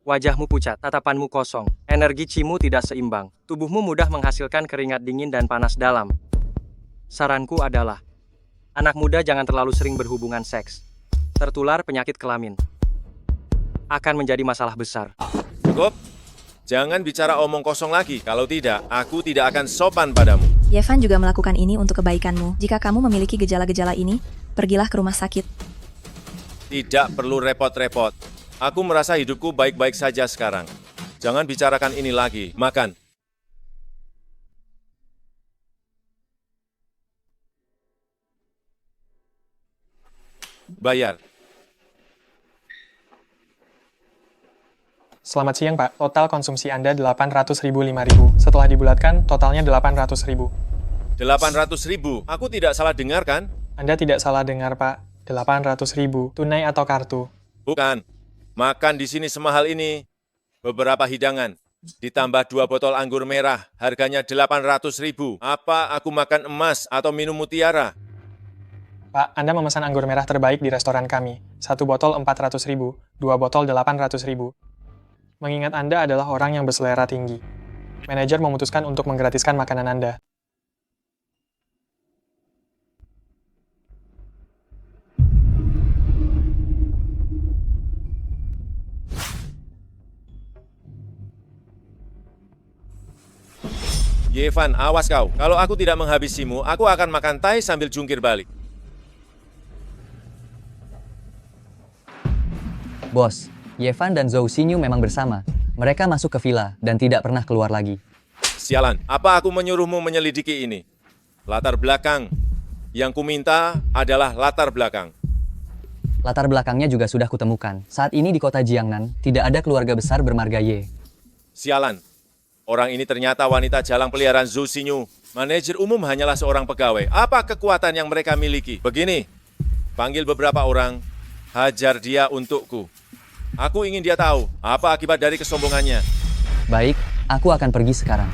Wajahmu pucat, tatapanmu kosong, energi cimu tidak seimbang, tubuhmu mudah menghasilkan keringat dingin dan panas dalam. Saranku adalah, anak muda jangan terlalu sering berhubungan seks. Tertular penyakit kelamin. Akan menjadi masalah besar. Cukup? Jangan bicara omong kosong lagi, kalau tidak, aku tidak akan sopan padamu. Yevan juga melakukan ini untuk kebaikanmu. Jika kamu memiliki gejala-gejala ini, pergilah ke rumah sakit. Tidak perlu repot-repot. Aku merasa hidupku baik-baik saja sekarang. Jangan bicarakan ini lagi. Makan. Bayar. Selamat siang, Pak. Total konsumsi Anda 800.000, 5.000. Setelah dibulatkan, totalnya 800.000. 800.000? Aku tidak salah dengar kan? Anda tidak salah dengar, Pak. 800.000. Tunai atau kartu? Bukan. Makan di sini semahal ini. Beberapa hidangan. Ditambah 2 botol anggur merah. Harganya 800.000. Apa aku makan emas atau minum mutiara? Pak, Anda memesan anggur merah terbaik di restoran kami. 1 botol 400.000, 2 botol 800.000. Mengingat Anda adalah orang yang berselera tinggi. Manajer memutuskan untuk menggratiskan makanan Anda. Yevan, awas kau. Kalau aku tidak menghabisimu, aku akan makan tai sambil jungkir balik. Bos, Yevan dan Zhou Xinyu memang bersama. Mereka masuk ke villa dan tidak pernah keluar lagi. Sialan, apa aku menyuruhmu menyelidiki ini? Latar belakang. Yang kuminta adalah latar belakang. Latar belakangnya juga sudah kutemukan. Saat ini di kota Jiangnan, tidak ada keluarga besar bermarga Ye. Sialan, orang ini ternyata wanita jalang peliharaan Zhou Xinyu. Manajer umum hanyalah seorang pegawai. Apa kekuatan yang mereka miliki? Begini, panggil beberapa orang, hajar dia untukku. Aku ingin dia tahu apa akibat dari kesombongannya. Baik, aku akan pergi sekarang.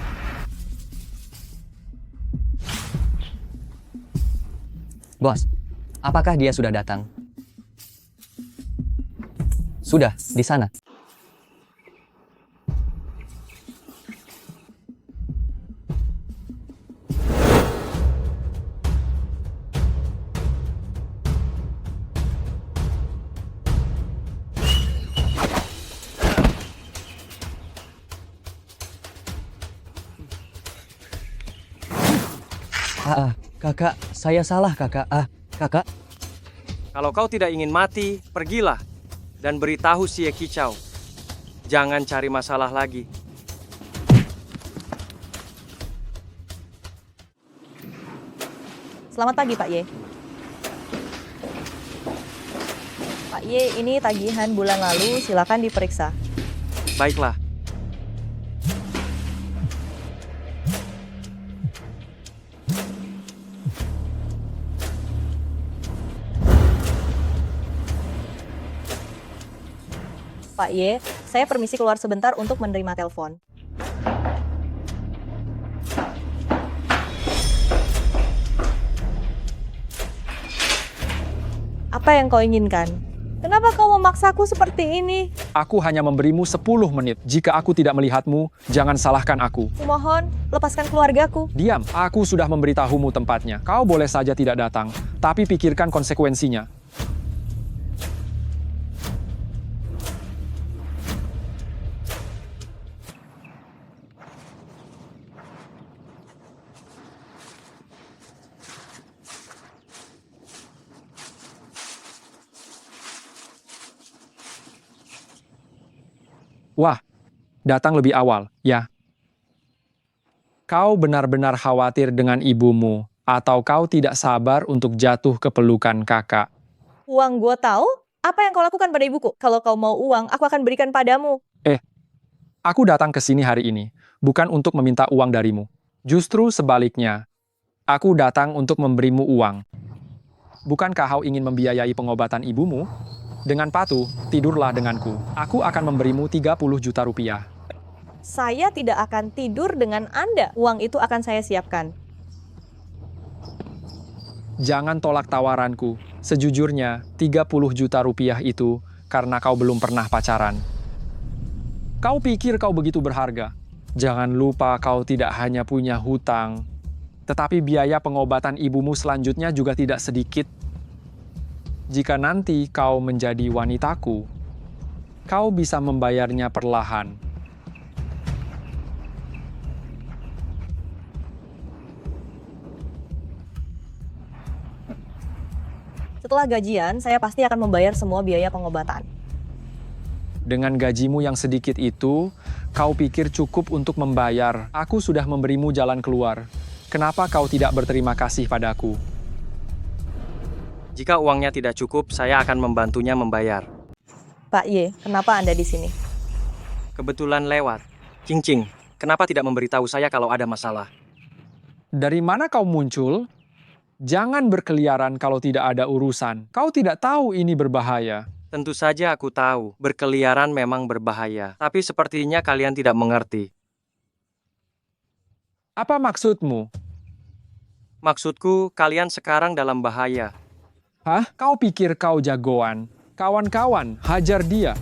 Bos, apakah dia sudah datang? Sudah, di sana. Kakak, saya salah kakak. Kakak. Kalau kau tidak ingin mati, pergilah dan beritahu si Kicau. Jangan cari masalah lagi. Selamat pagi, Pak Ye. Pak Ye, ini tagihan bulan lalu, silakan diperiksa. Baiklah. Pak Ye, saya permisi keluar sebentar untuk menerima telepon. Apa yang kau inginkan? Kenapa kau memaksaku seperti ini? Aku hanya memberimu 10 menit. Jika aku tidak melihatmu, jangan salahkan aku. Kumohon, lepaskan keluargaku. Diam, aku sudah memberitahumu tempatnya. Kau boleh saja tidak datang, tapi pikirkan konsekuensinya. Wah, datang lebih awal, ya. Kau benar-benar khawatir dengan ibumu, atau kau tidak sabar untuk jatuh ke pelukan kakak? Uang gua tahu? Apa yang kau lakukan pada ibuku? Kalau kau mau uang, aku akan berikan padamu. Aku datang ke sini hari ini, bukan untuk meminta uang darimu. Justru sebaliknya, aku datang untuk memberimu uang. Bukankah kau ingin membiayai pengobatan ibumu? Dengan patuh, tidurlah denganku. Aku akan memberimu 30 juta rupiah. Saya tidak akan tidur dengan Anda. Uang itu akan saya siapkan. Jangan tolak tawaranku. Sejujurnya, 30 juta rupiah itu karena kau belum pernah pacaran. Kau pikir kau begitu berharga? Jangan lupa kau tidak hanya punya hutang, tetapi biaya pengobatan ibumu selanjutnya juga tidak sedikit. Jika nanti kau menjadi wanitaku, kau bisa membayarnya perlahan. Setelah gajian, saya pasti akan membayar semua biaya pengobatan. Dengan gajimu yang sedikit itu, kau pikir cukup untuk membayar. Aku sudah memberimu jalan keluar. Kenapa kau tidak berterima kasih padaku? Jika uangnya tidak cukup, saya akan membantunya membayar. Pak Ye, kenapa Anda di sini? Kebetulan lewat. Cing-cing, kenapa tidak memberitahu saya kalau ada masalah? Dari mana kau muncul? Jangan berkeliaran kalau tidak ada urusan. Kau tidak tahu ini berbahaya. Tentu saja aku tahu, berkeliaran memang berbahaya. Tapi sepertinya kalian tidak mengerti. Apa maksudmu? Maksudku, kalian sekarang dalam bahaya. Hah? Kau pikir kau jagoan? Kawan-kawan, hajar dia.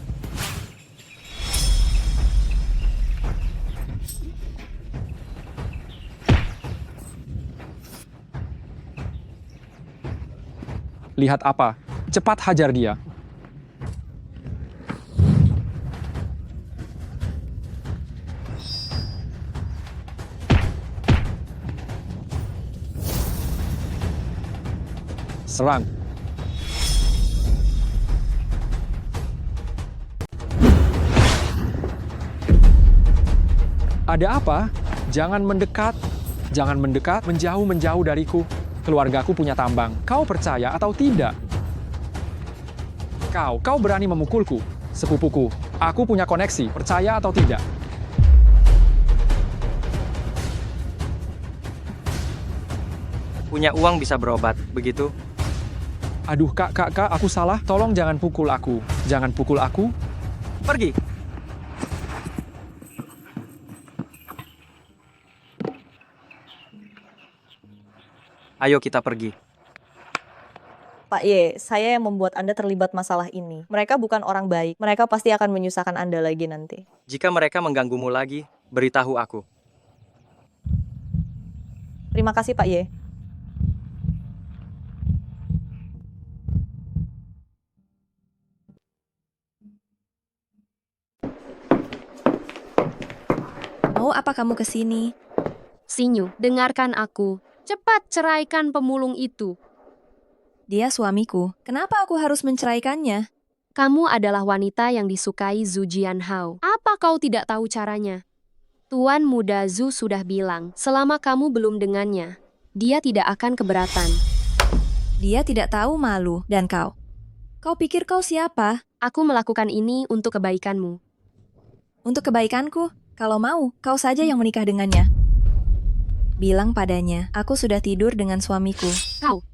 Lihat apa? Cepat hajar dia. Serang. Ada apa? Jangan mendekat. Jangan mendekat, menjauh dariku. Keluargaku punya tambang. Kau percaya atau tidak? Kau berani memukulku. Sepupuku, aku punya koneksi. Percaya atau tidak? Punya uang bisa berobat, begitu? Aduh, kak, aku salah. Tolong jangan pukul aku. Jangan pukul aku. Pergi. Ayo kita pergi. Pak Ye, saya yang membuat Anda terlibat masalah ini. Mereka bukan orang baik. Mereka pasti akan menyusahkan Anda lagi nanti. Jika mereka mengganggumu lagi, beritahu aku. Terima kasih Pak Ye. Mau apa kamu ke sini? Sinyu, dengarkan aku. Cepat ceraikan pemulung itu. Dia suamiku. Kenapa aku harus menceraikannya? Kamu adalah wanita yang disukai Zhu Jianhao. Apa kau tidak tahu caranya? Tuan muda Zhu sudah bilang, selama kamu belum dengannya, dia tidak akan keberatan. Dia tidak tahu malu. Dan kau? Kau pikir kau siapa? Aku melakukan ini untuk kebaikanmu. Untuk kebaikanku? Kalau mau, kau saja yang menikah dengannya. Bilang padanya, aku sudah tidur dengan suamiku. Kau,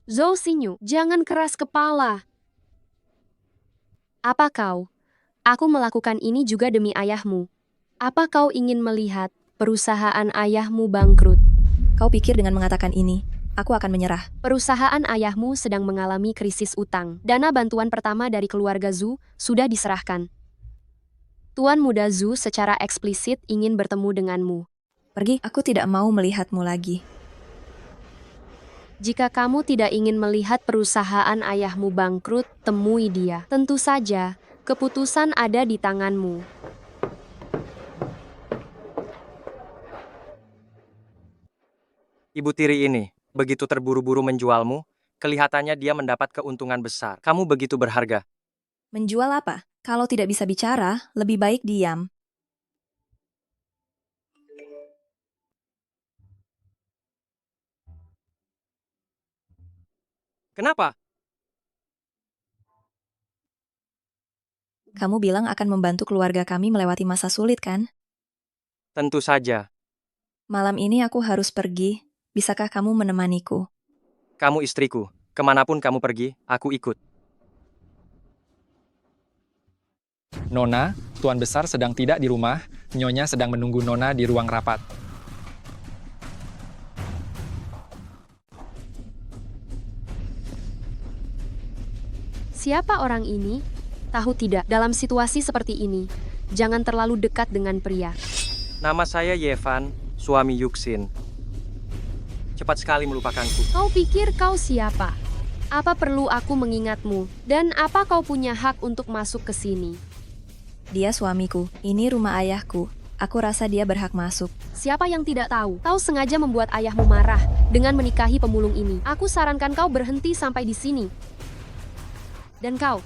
Zhou Xinyu, jangan keras kepala. Apa kau? Aku melakukan ini juga demi ayahmu. Apa kau ingin melihat perusahaan ayahmu bangkrut? Kau pikir dengan mengatakan ini, aku akan menyerah? Perusahaan ayahmu sedang mengalami krisis utang. Dana bantuan pertama dari keluarga Zhu sudah diserahkan. Tuan muda Zhu secara eksplisit ingin bertemu denganmu. Pergi, aku tidak mau melihatmu lagi. Jika kamu tidak ingin melihat perusahaan ayahmu bangkrut, temui dia. Tentu saja, keputusan ada di tanganmu. Ibu tiri ini, begitu terburu-buru menjualmu, kelihatannya dia mendapat keuntungan besar. Kamu begitu berharga. Menjual apa? Kalau tidak bisa bicara, lebih baik diam. Kenapa? Kamu bilang akan membantu keluarga kami melewati masa sulit, kan? Tentu saja. Malam ini aku harus pergi. Bisakah kamu menemaniku? Kamu istriku. Kemanapun kamu pergi, aku ikut. Nona, Tuan Besar sedang tidak di rumah. Nyonya sedang menunggu Nona di ruang rapat. Siapa orang ini? Tahu tidak, dalam situasi seperti ini, jangan terlalu dekat dengan pria. Nama saya Yevan, suami Yuxin. Cepat sekali melupakanku. Kau pikir kau siapa? Apa perlu aku mengingatmu? Dan apa kau punya hak untuk masuk ke sini? Dia suamiku. Ini rumah ayahku. Aku rasa dia berhak masuk. Siapa yang tidak tahu? Kau sengaja membuat ayahmu marah dengan menikahi pemulung ini. Aku sarankan kau berhenti sampai di sini. Dan kau,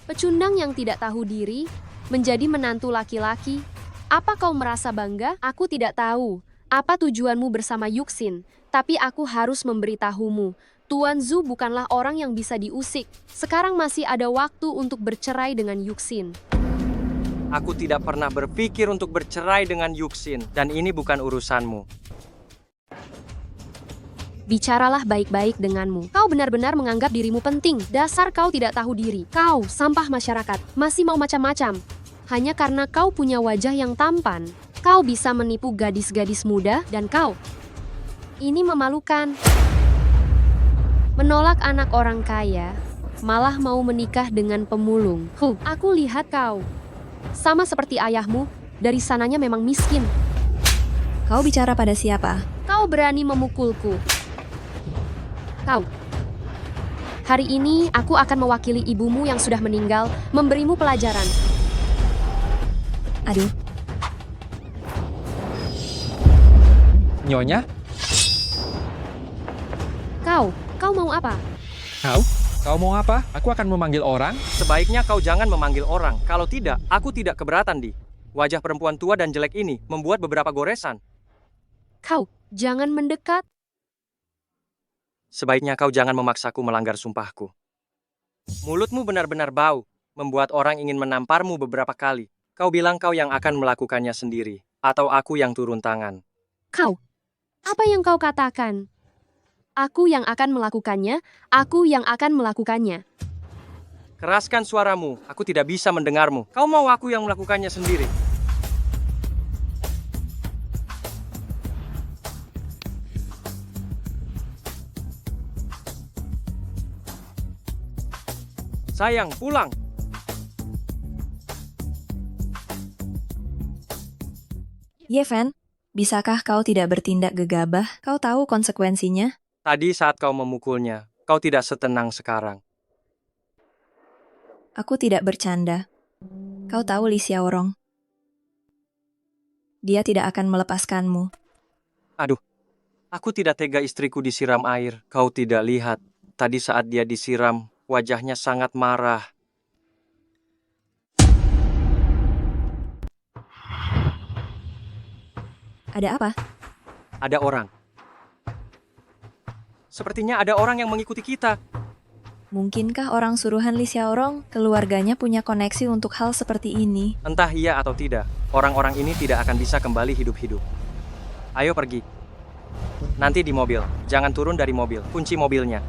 pecundang yang tidak tahu diri, menjadi menantu laki-laki. Apa kau merasa bangga? Aku tidak tahu apa tujuanmu bersama Yuxin, tapi aku harus memberitahumu. Tuan Zhu bukanlah orang yang bisa diusik. Sekarang masih ada waktu untuk bercerai dengan Yuxin. Aku tidak pernah berpikir untuk bercerai dengan Yuxin, dan ini bukan urusanmu. Bicaralah baik-baik denganmu. Kau benar-benar menganggap dirimu penting. Dasar kau tidak tahu diri. Kau, sampah masyarakat, masih mau macam-macam. Hanya karena kau punya wajah yang tampan, kau bisa menipu gadis-gadis muda, dan kau. Ini memalukan. Menolak anak orang kaya, malah mau menikah dengan pemulung. Aku lihat kau. Sama seperti ayahmu, dari sananya memang miskin. Kau bicara pada siapa? Kau berani memukulku. Kau. Hari ini aku akan mewakili ibumu yang sudah meninggal, memberimu pelajaran. Aduh. Nyonya? Kau mau apa? Kau mau apa? Aku akan memanggil orang. Sebaiknya kau jangan memanggil orang. Kalau tidak, aku tidak keberatan, Di. Wajah perempuan tua dan jelek ini membuat beberapa goresan. Kau, jangan mendekat. Sebaiknya kau jangan memaksaku melanggar sumpahku. Mulutmu benar-benar bau, membuat orang ingin menamparmu beberapa kali. Kau bilang kau yang akan melakukannya sendiri, atau aku yang turun tangan. Kau, apa yang kau katakan? Aku yang akan melakukannya, aku yang akan melakukannya. Keraskan suaramu, aku tidak bisa mendengarmu. Kau mau aku yang melakukannya sendiri? Sayang, pulang. Yeven, bisakah kau tidak bertindak gegabah? Kau tahu konsekuensinya? Tadi saat kau memukulnya, kau tidak setenang sekarang. Aku tidak bercanda. Kau tahu Li Xiaorong. Dia tidak akan melepaskanmu. Aduh, aku tidak tega istriku disiram air. Kau tidak lihat, tadi saat dia disiram, wajahnya sangat marah. Ada apa? Ada orang. Sepertinya ada orang yang mengikuti kita. Mungkinkah orang suruhan Li Xiaorong keluarganya punya koneksi untuk hal seperti ini? Entah iya atau tidak, orang-orang ini tidak akan bisa kembali hidup-hidup. Ayo pergi. Nanti di mobil. Jangan turun dari mobil. Kunci mobilnya.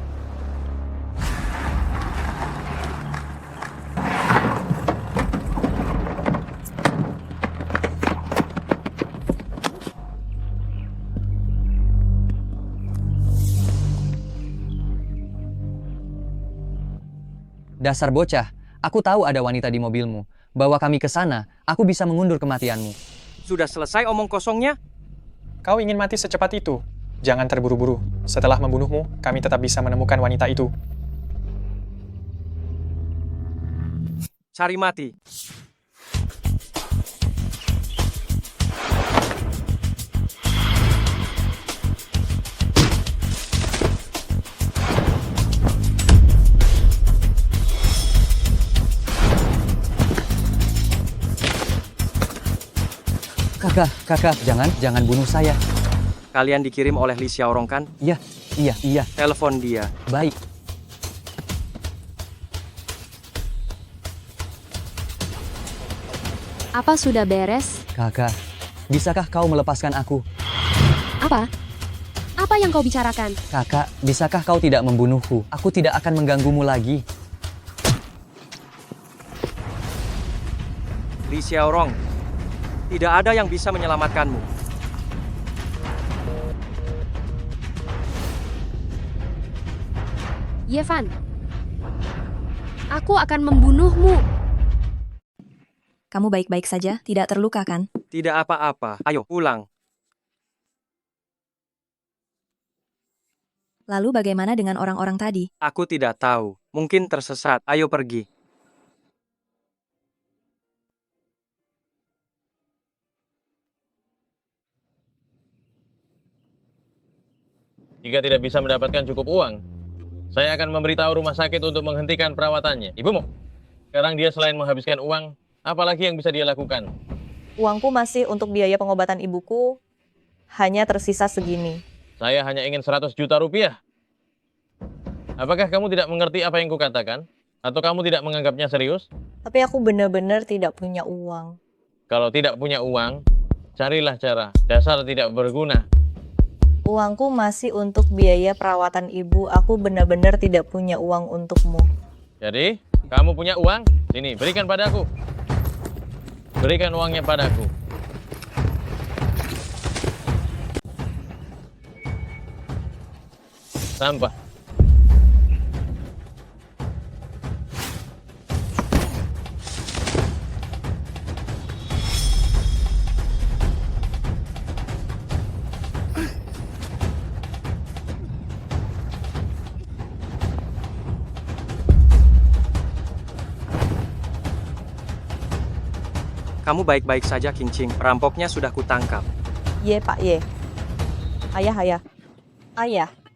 Dasar bocah, aku tahu ada wanita di mobilmu. Bawa kami ke sana, aku bisa mengundur kematianmu. Sudah selesai omong kosongnya? Kau ingin mati secepat itu? Jangan terburu-buru. Setelah membunuhmu, kami tetap bisa menemukan wanita itu. Cari mati. Kakak, jangan bunuh saya. Kalian dikirim oleh Li Xiaorong kan? Iya. Telepon dia. Baik. Apa sudah beres? Kakak, bisakah kau melepaskan aku? Apa? Apa yang kau bicarakan? Kakak, bisakah kau tidak membunuhku? Aku tidak akan mengganggumu lagi. Li Xiaorong, tidak ada yang bisa menyelamatkanmu. Yevan, aku akan membunuhmu. Kamu baik-baik saja, tidak terluka kan? Tidak apa-apa. Ayo, pulang. Lalu bagaimana dengan orang-orang tadi? Aku tidak tahu. Mungkin tersesat. Ayo pergi. Jika tidak bisa mendapatkan cukup uang, saya akan memberitahu rumah sakit untuk menghentikan perawatannya. Ibumu, sekarang dia selain menghabiskan uang, apalagi yang bisa dia lakukan? Uangku masih untuk biaya pengobatan ibuku, hanya tersisa segini. Saya hanya ingin 100 juta rupiah. Apakah kamu tidak mengerti apa yang kukatakan? Atau kamu tidak menganggapnya serius? Tapi aku benar-benar tidak punya uang. Kalau tidak punya uang, carilah cara. Dasar tidak berguna. Uangku masih untuk biaya perawatan ibu. Aku benar-benar tidak punya uang untukmu. Jadi, kamu punya uang? Sini, berikan padaku. Berikan uangnya padaku. Sampah. Kamu baik-baik saja, King Ching. Perampoknya sudah kutangkap. Ye, Pak Ye.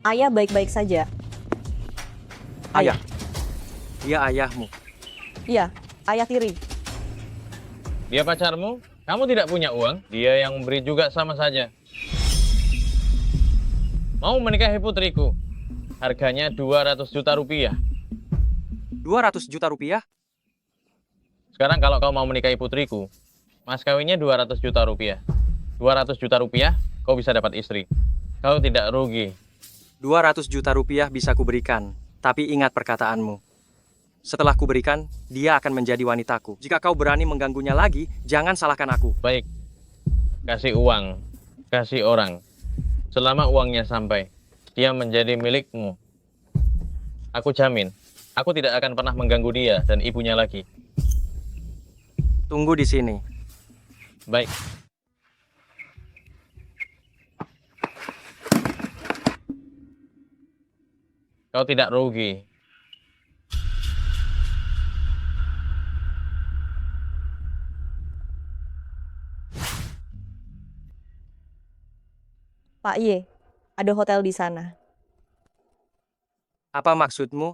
Ayah baik-baik saja. Ayah. Dia ayahmu. Iya, ayah tiri. Dia pacarmu? Kamu tidak punya uang? Dia yang memberi juga sama saja. Mau menikahi putriku? Harganya 200 juta rupiah. 200 juta rupiah? Sekarang kalau kau mau menikahi putriku, mas kawinnya 200 juta rupiah. 200 juta rupiah, kau bisa dapat istri. Kau tidak rugi. 200 juta rupiah bisa kuberikan, tapi ingat perkataanmu. Setelah kuberikan, dia akan menjadi wanitaku. Jika kau berani mengganggunya lagi, jangan salahkan aku. Baik, kasih uang, kasih orang. Selama uangnya sampai, dia menjadi milikmu. Aku jamin, aku tidak akan pernah mengganggu dia dan ibunya lagi. Tunggu di sini. Baik. Kau tidak rugi. Pak Y, ada hotel di sana. Apa maksudmu?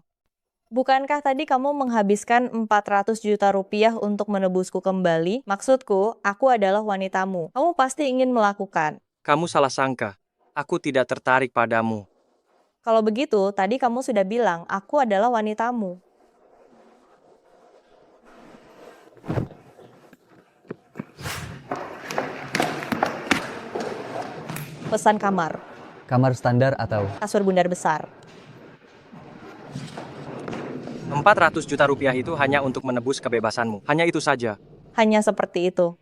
Bukankah tadi kamu menghabiskan 400 juta rupiah untuk menebusku kembali? Maksudku, aku adalah wanitamu. Kamu pasti ingin melakukan. Kamu salah sangka. Aku tidak tertarik padamu. Kalau begitu, tadi kamu sudah bilang, aku adalah wanitamu. Pesan kamar. Kamar standar atau? Kasur bundar besar. 400 juta rupiah itu hanya untuk menebus kebebasanmu. Hanya itu saja. Hanya seperti itu.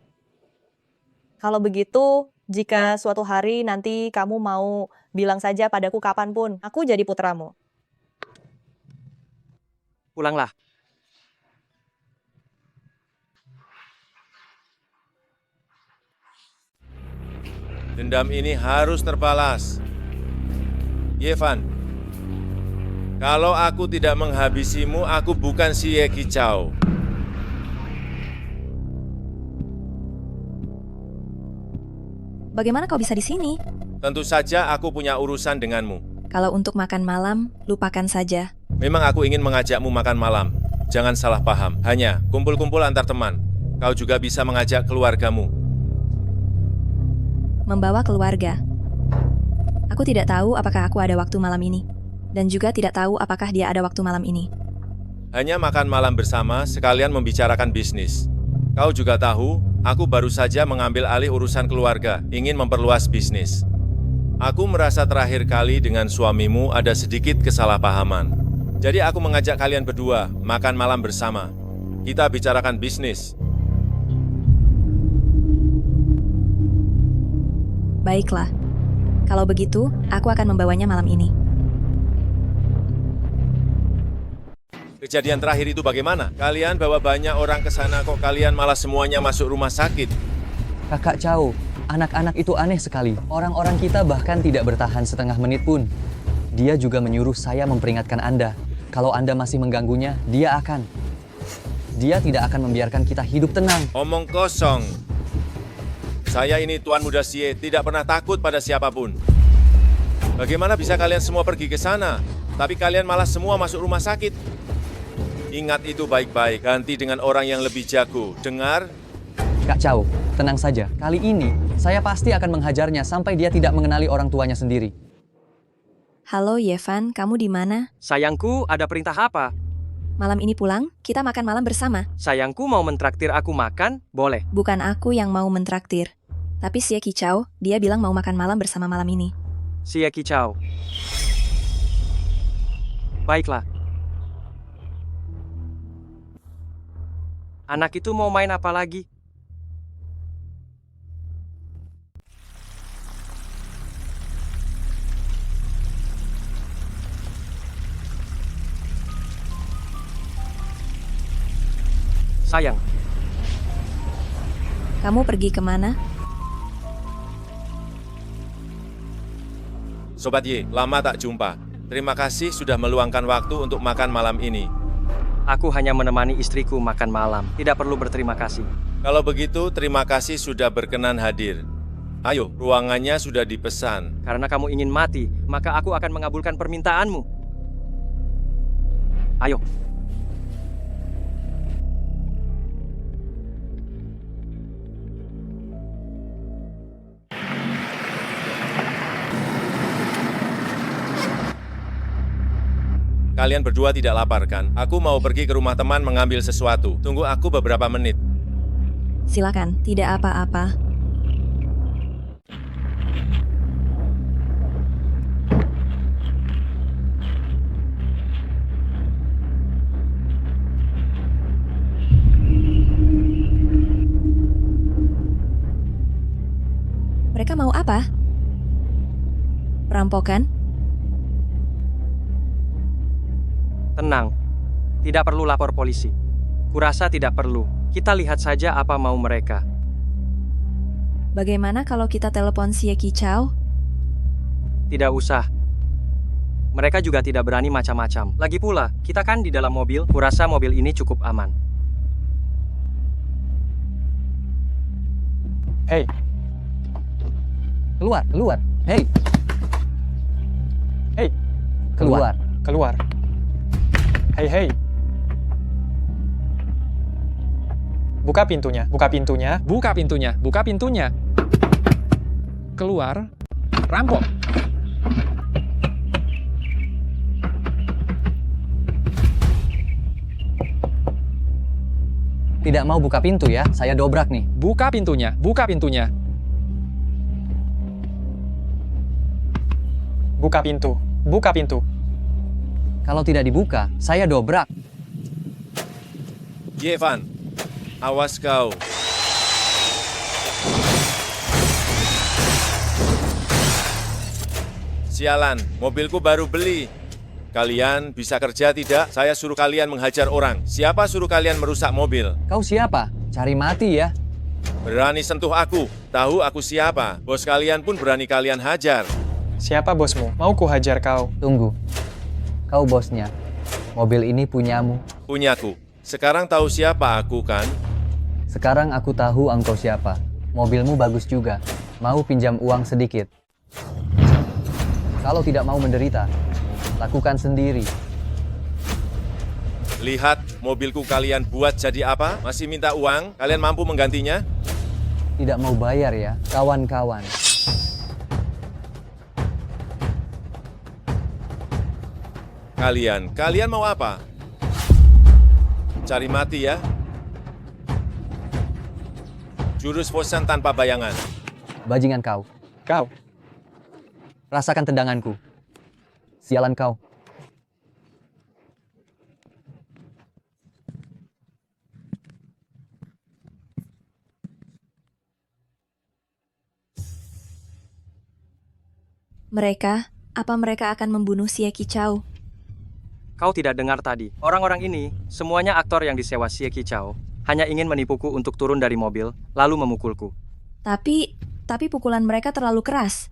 Kalau begitu, jika suatu hari nanti kamu mau bilang saja padaku kapanpun, aku jadi putramu. Pulanglah. Dendam ini harus terbalas. Yevan, kalau aku tidak menghabisimu, aku bukan si Ye Kicau. Bagaimana kau bisa di sini? Tentu saja aku punya urusan denganmu. Kalau untuk makan malam, lupakan saja. Memang aku ingin mengajakmu makan malam. Jangan salah paham. Hanya kumpul-kumpul antar teman. Kau juga bisa mengajak keluargamu. Membawa keluarga. Aku tidak tahu apakah aku ada waktu malam ini. Dan juga tidak tahu apakah dia ada waktu malam ini. Hanya makan malam bersama, sekalian membicarakan bisnis. Kau juga tahu, aku baru saja mengambil alih urusan keluarga, ingin memperluas bisnis. Aku merasa terakhir kali dengan suamimu ada sedikit kesalahpahaman. Jadi aku mengajak kalian berdua makan malam bersama. Kita bicarakan bisnis. Baiklah. Kalau begitu, aku akan membawanya malam ini. Kejadian terakhir itu bagaimana? Kalian bawa banyak orang ke sana kok kalian malah semuanya masuk rumah sakit. Kakak Chow, anak-anak itu aneh sekali. Orang-orang kita bahkan tidak bertahan setengah menit pun. Dia juga menyuruh saya memperingatkan Anda. Kalau Anda masih mengganggunya, dia tidak akan membiarkan kita hidup tenang. Omong kosong. Saya ini Tuan Muda Xie, tidak pernah takut pada siapapun. Bagaimana bisa kalian semua pergi ke sana, tapi kalian malah semua masuk rumah sakit? Ingat itu baik-baik, ganti dengan orang yang lebih jago. Dengar? Kak Chow, tenang saja. Kali ini, saya pasti akan menghajarnya sampai dia tidak mengenali orang tuanya sendiri. Halo Yevan, kamu di mana? Sayangku, ada perintah apa? Malam ini pulang, kita makan malam bersama. Sayangku mau mentraktir aku makan, boleh. Bukan aku yang mau mentraktir. Tapi si Ye Kicau, dia bilang mau makan malam bersama malam ini. Si Ye Kicau. Baiklah. Anak itu mau main apa lagi? Sayang. Kamu pergi kemana? Sobat Y, lama tak jumpa. Terima kasih sudah meluangkan waktu untuk makan malam ini. Aku hanya menemani istriku makan malam. Tidak perlu berterima kasih. Kalau begitu, terima kasih sudah berkenan hadir. Ayo, ruangannya sudah dipesan. Karena kamu ingin mati, maka aku akan mengabulkan permintaanmu. Ayo. Kalian berdua tidak lapar kan? Aku mau pergi ke rumah teman mengambil sesuatu. Tunggu aku beberapa menit. Silakan, tidak apa-apa. Mereka mau apa? Perampokan? Tenang, tidak perlu lapor polisi. Kurasa tidak perlu. Kita lihat saja apa mau mereka. Bagaimana kalau kita telepon Xie Qichao? Tidak usah. Mereka juga tidak berani macam-macam. Lagi pula, kita kan di dalam mobil. Kurasa mobil ini cukup aman. Hei. Keluar, keluar. Hei. Hei. Keluar. Keluar. Hei, hei. Buka pintunya, buka pintunya. Buka pintunya, buka pintunya. Keluar. Rampok. Tidak mau buka pintu ya, saya dobrak nih. Buka pintunya, buka pintunya. Buka pintu, buka pintu. Kalau tidak dibuka, saya dobrak. Yevan, awas kau. Sialan, mobilku baru beli. Kalian bisa kerja tidak? Saya suruh kalian menghajar orang. Siapa suruh kalian merusak mobil? Kau siapa? Cari mati ya. Berani sentuh aku. Tahu aku siapa? Bos kalian pun berani kalian hajar. Siapa bosmu? Mau ku hajar kau. Tunggu. Kau bosnya. Mobil ini punyamu. Punyaku. Sekarang tahu siapa aku kan? Sekarang aku tahu engkau siapa. Mobilmu bagus juga. Mau pinjam uang sedikit. Kalau tidak mau menderita, lakukan sendiri. Lihat, mobilku kalian buat jadi apa? Masih minta uang? Kalian mampu menggantinya? Tidak mau bayar ya, kawan-kawan. Kalian mau apa? Cari mati ya? Jurus Fosan tanpa bayangan. Bajingan kau. Kau. Rasakan tendanganku. Sialan kau. Apa mereka akan membunuh Xie Qichao? Kau tidak dengar tadi. Orang-orang ini, semuanya aktor yang disewa Xie Qichao, hanya ingin menipuku untuk turun dari mobil, lalu memukulku. Tapi pukulan mereka terlalu keras.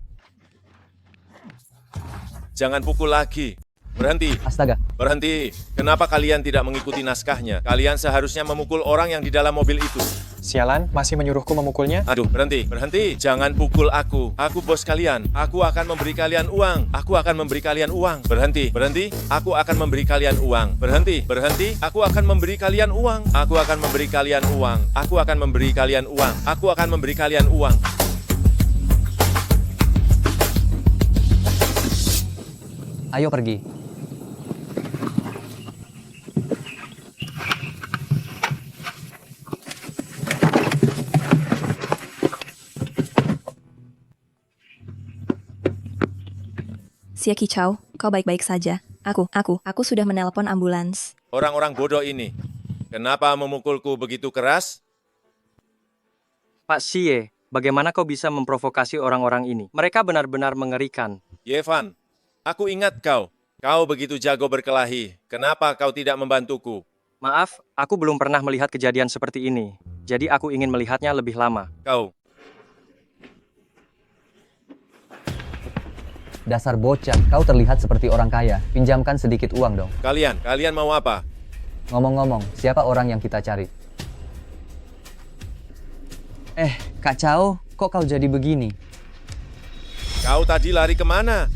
Jangan pukul lagi. Berhenti. Astaga. Berhenti. Kenapa kalian tidak mengikuti naskahnya? Kalian seharusnya memukul orang yang di dalam mobil itu. Sialan, masih menyuruhku memukulnya? Aduh, berhenti. Berhenti. Jangan pukul aku. Aku bos kalian. Aku akan memberi kalian uang. Aku akan memberi kalian uang. Berhenti. Berhenti. Aku akan memberi kalian uang. Berhenti. Berhenti. Aku akan memberi kalian uang. Aku akan memberi kalian uang. Aku akan memberi kalian uang. Aku akan memberi kalian uang. Ayo pergi. Xie Qichao, kau baik-baik saja. Aku sudah menelpon ambulans. Orang-orang bodoh ini. Kenapa memukulku begitu keras? Pak Xie, bagaimana kau bisa memprovokasi orang-orang ini? Mereka benar-benar mengerikan. Yevan, aku ingat kau. Kau begitu jago berkelahi. Kenapa kau tidak membantuku? Maaf, aku belum pernah melihat kejadian seperti ini. Jadi aku ingin melihatnya lebih lama. Kau. Dasar bocah, kau terlihat seperti orang kaya. Pinjamkan sedikit uang dong. Kalian mau apa? Ngomong-ngomong, siapa orang yang kita cari? Kak Chao, kok kau jadi begini? Kau tadi lari kemana?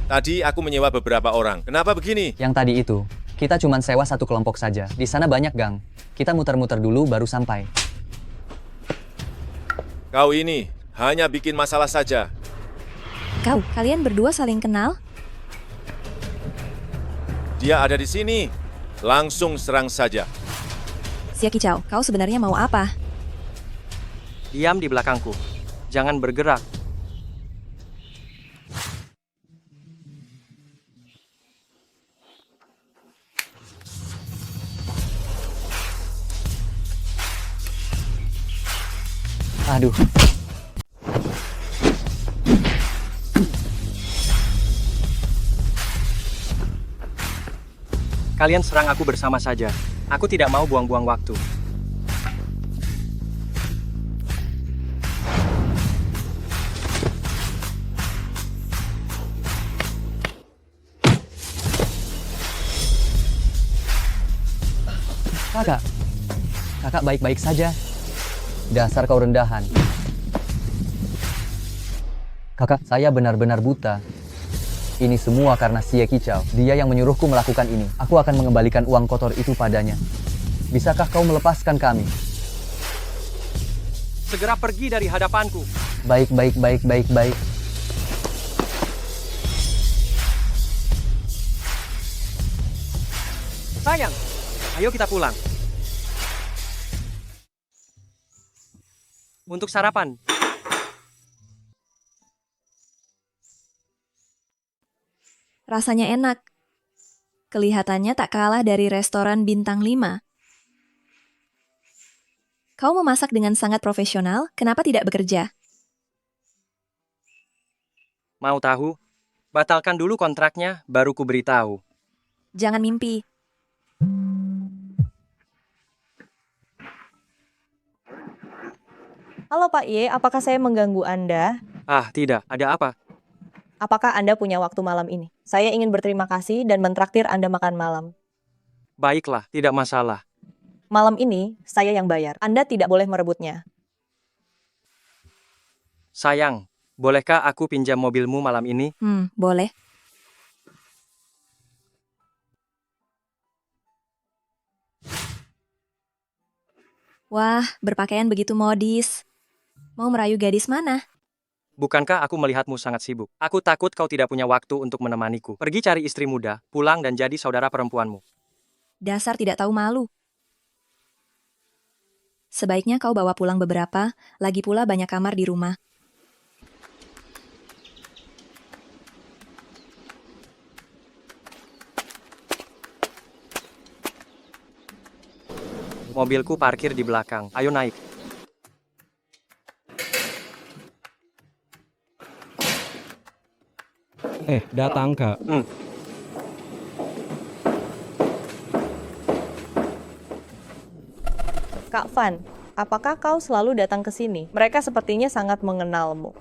Tadi aku menyewa beberapa orang. Kenapa begini? Yang tadi itu, kita cuma sewa satu kelompok saja. Di sana banyak gang. Kita muter-muter dulu baru sampai. Kau ini hanya bikin masalah saja. Kalian berdua saling kenal? Dia ada di sini. Langsung serang saja. Xie Qichao, kau sebenarnya mau apa? Diam di belakangku. Jangan bergerak. Aduh. Kalian serang aku bersama saja. Aku tidak mau buang-buang waktu. Kakak baik-baik saja. Dasar kau rendahan. Kakak, saya benar-benar buta. Ini semua karena Xie Kicau. Dia yang menyuruhku melakukan ini. Aku akan mengembalikan uang kotor itu padanya. Bisakah kau melepaskan kami? Segera pergi dari hadapanku. Baik. Sayang, ayo kita pulang. Untuk sarapan. Rasanya enak. Kelihatannya tak kalah dari restoran bintang 5. Kau memasak dengan sangat profesional, kenapa tidak bekerja? Mau tahu? Batalkan dulu kontraknya, baru ku beritahu. Jangan mimpi. Halo Pak Ye, apakah saya mengganggu Anda? Ah, tidak. Ada apa? Apakah Anda punya waktu malam ini? Saya ingin berterima kasih dan mentraktir Anda makan malam. Baiklah, tidak masalah. Malam ini, saya yang bayar. Anda tidak boleh merebutnya. Sayang, bolehkah aku pinjam mobilmu malam ini? Boleh. Wah, berpakaian begitu modis. Mau merayu gadis mana? Bukankah aku melihatmu sangat sibuk? Aku takut kau tidak punya waktu untuk menemaniku. Pergi cari istri muda, pulang dan jadi saudara perempuanmu. Dasar tidak tahu malu. Sebaiknya kau bawa pulang beberapa, lagi pula banyak kamar di rumah. Mobilku parkir di belakang. Ayo naik. Datang, Kak. Kak Van, apakah kau selalu datang ke sini? Mereka sepertinya sangat mengenalmu.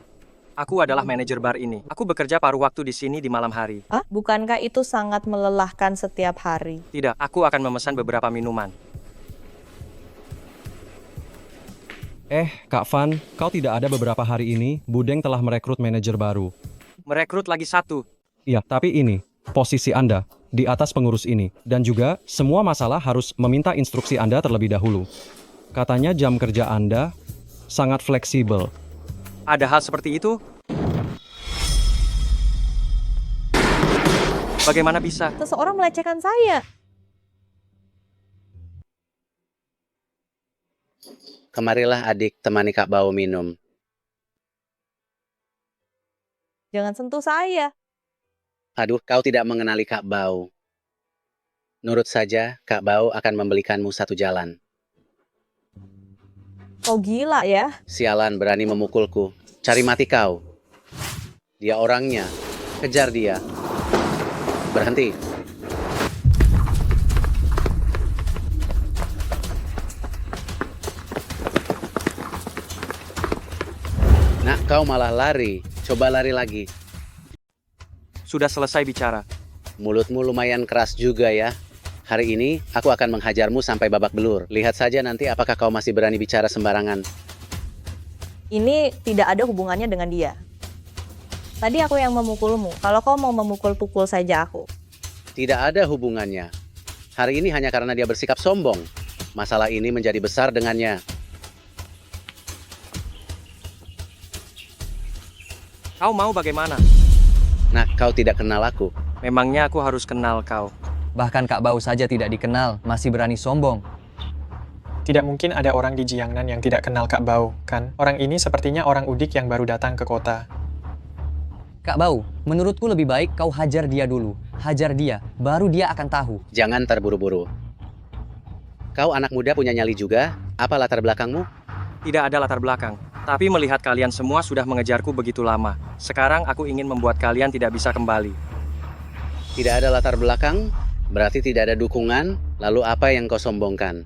Aku adalah manajer bar ini. Aku bekerja paruh waktu di sini di malam hari. Bukankah itu sangat melelahkan setiap hari? Tidak, aku akan memesan beberapa minuman. Kak Van, kau tidak ada beberapa hari ini, Budeng telah merekrut manajer baru. Merekrut lagi satu. Iya, tapi ini, posisi Anda, di atas pengurus ini. Dan juga, semua masalah harus meminta instruksi Anda terlebih dahulu. Katanya jam kerja Anda sangat fleksibel. Ada hal seperti itu? Bagaimana bisa? Seseorang melecehkan saya. Kemarilah adik, temani Kak Bao minum. Jangan sentuh saya. Aduh, kau tidak mengenali Kak Bao. Nurut saja, Kak Bao akan membelikanmu satu jalan. Kau gila ya? Sialan, berani memukulku. Cari mati kau. Dia orangnya. Kejar dia. Berhenti. Nak, kau malah lari. Coba lari lagi. Sudah selesai bicara. Mulutmu lumayan keras juga ya. Hari ini, aku akan menghajarmu sampai babak belur. Lihat saja nanti apakah kau masih berani bicara sembarangan. Ini tidak ada hubungannya dengan dia. Tadi aku yang memukulmu. Kalau kau mau memukul, pukul saja aku. Tidak ada hubungannya. Hari ini hanya karena dia bersikap sombong. Masalah ini menjadi besar dengannya. Kau mau bagaimana? Nah, kau tidak kenal aku. Memangnya aku harus kenal kau? Bahkan Kak Bao saja tidak dikenal, masih berani sombong. Tidak mungkin ada orang di Jiangnan yang tidak kenal Kak Bao, kan? Orang ini sepertinya orang udik yang baru datang ke kota. Kak Bao, menurutku lebih baik kau hajar dia dulu. Hajar dia, baru dia akan tahu. Jangan terburu-buru. Kau anak muda punya nyali juga? Apa latar belakangmu? Tidak ada latar belakang. Tapi melihat kalian semua sudah mengejarku begitu lama. Sekarang aku ingin membuat kalian tidak bisa kembali. Tidak ada latar belakang? Berarti tidak ada dukungan, lalu apa yang kau sombongkan?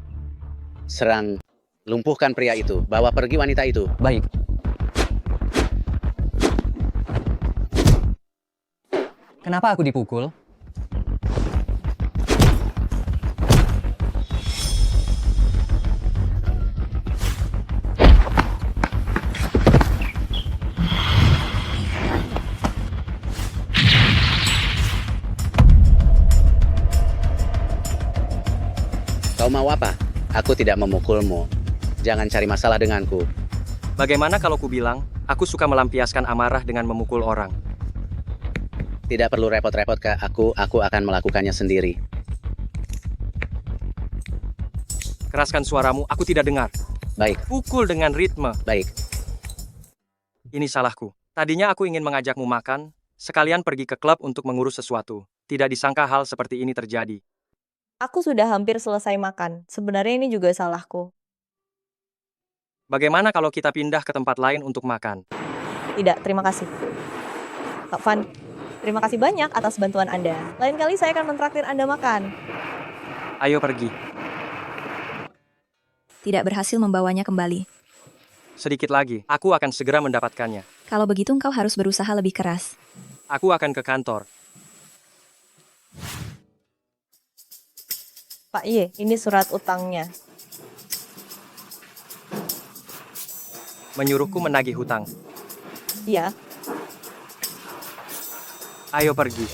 Serang, lumpuhkan pria itu, bawa pergi wanita itu. Baik. Kenapa aku dipukul? Kau mau apa? Aku tidak memukulmu. Jangan cari masalah denganku. Bagaimana kalau ku bilang, aku suka melampiaskan amarah dengan memukul orang? Tidak perlu repot-repot ke aku akan melakukannya sendiri. Keraskan suaramu, aku tidak dengar. Baik. Pukul dengan ritme. Baik. Ini salahku. Tadinya aku ingin mengajakmu makan, sekalian pergi ke klub untuk mengurus sesuatu. Tidak disangka hal seperti ini terjadi. Aku sudah hampir selesai makan. Sebenarnya ini juga salahku. Bagaimana kalau kita pindah ke tempat lain untuk makan? Tidak, terima kasih. Kak Van, terima kasih banyak atas bantuan Anda. Lain kali saya akan mentraktir Anda makan. Ayo pergi. Tidak berhasil membawanya kembali. Sedikit lagi, aku akan segera mendapatkannya. Kalau begitu engkau harus berusaha lebih keras. Aku akan ke kantor. Pak Ye, ini surat utangnya. Menyuruhku menagih hutang. Iya. Ayo pergi.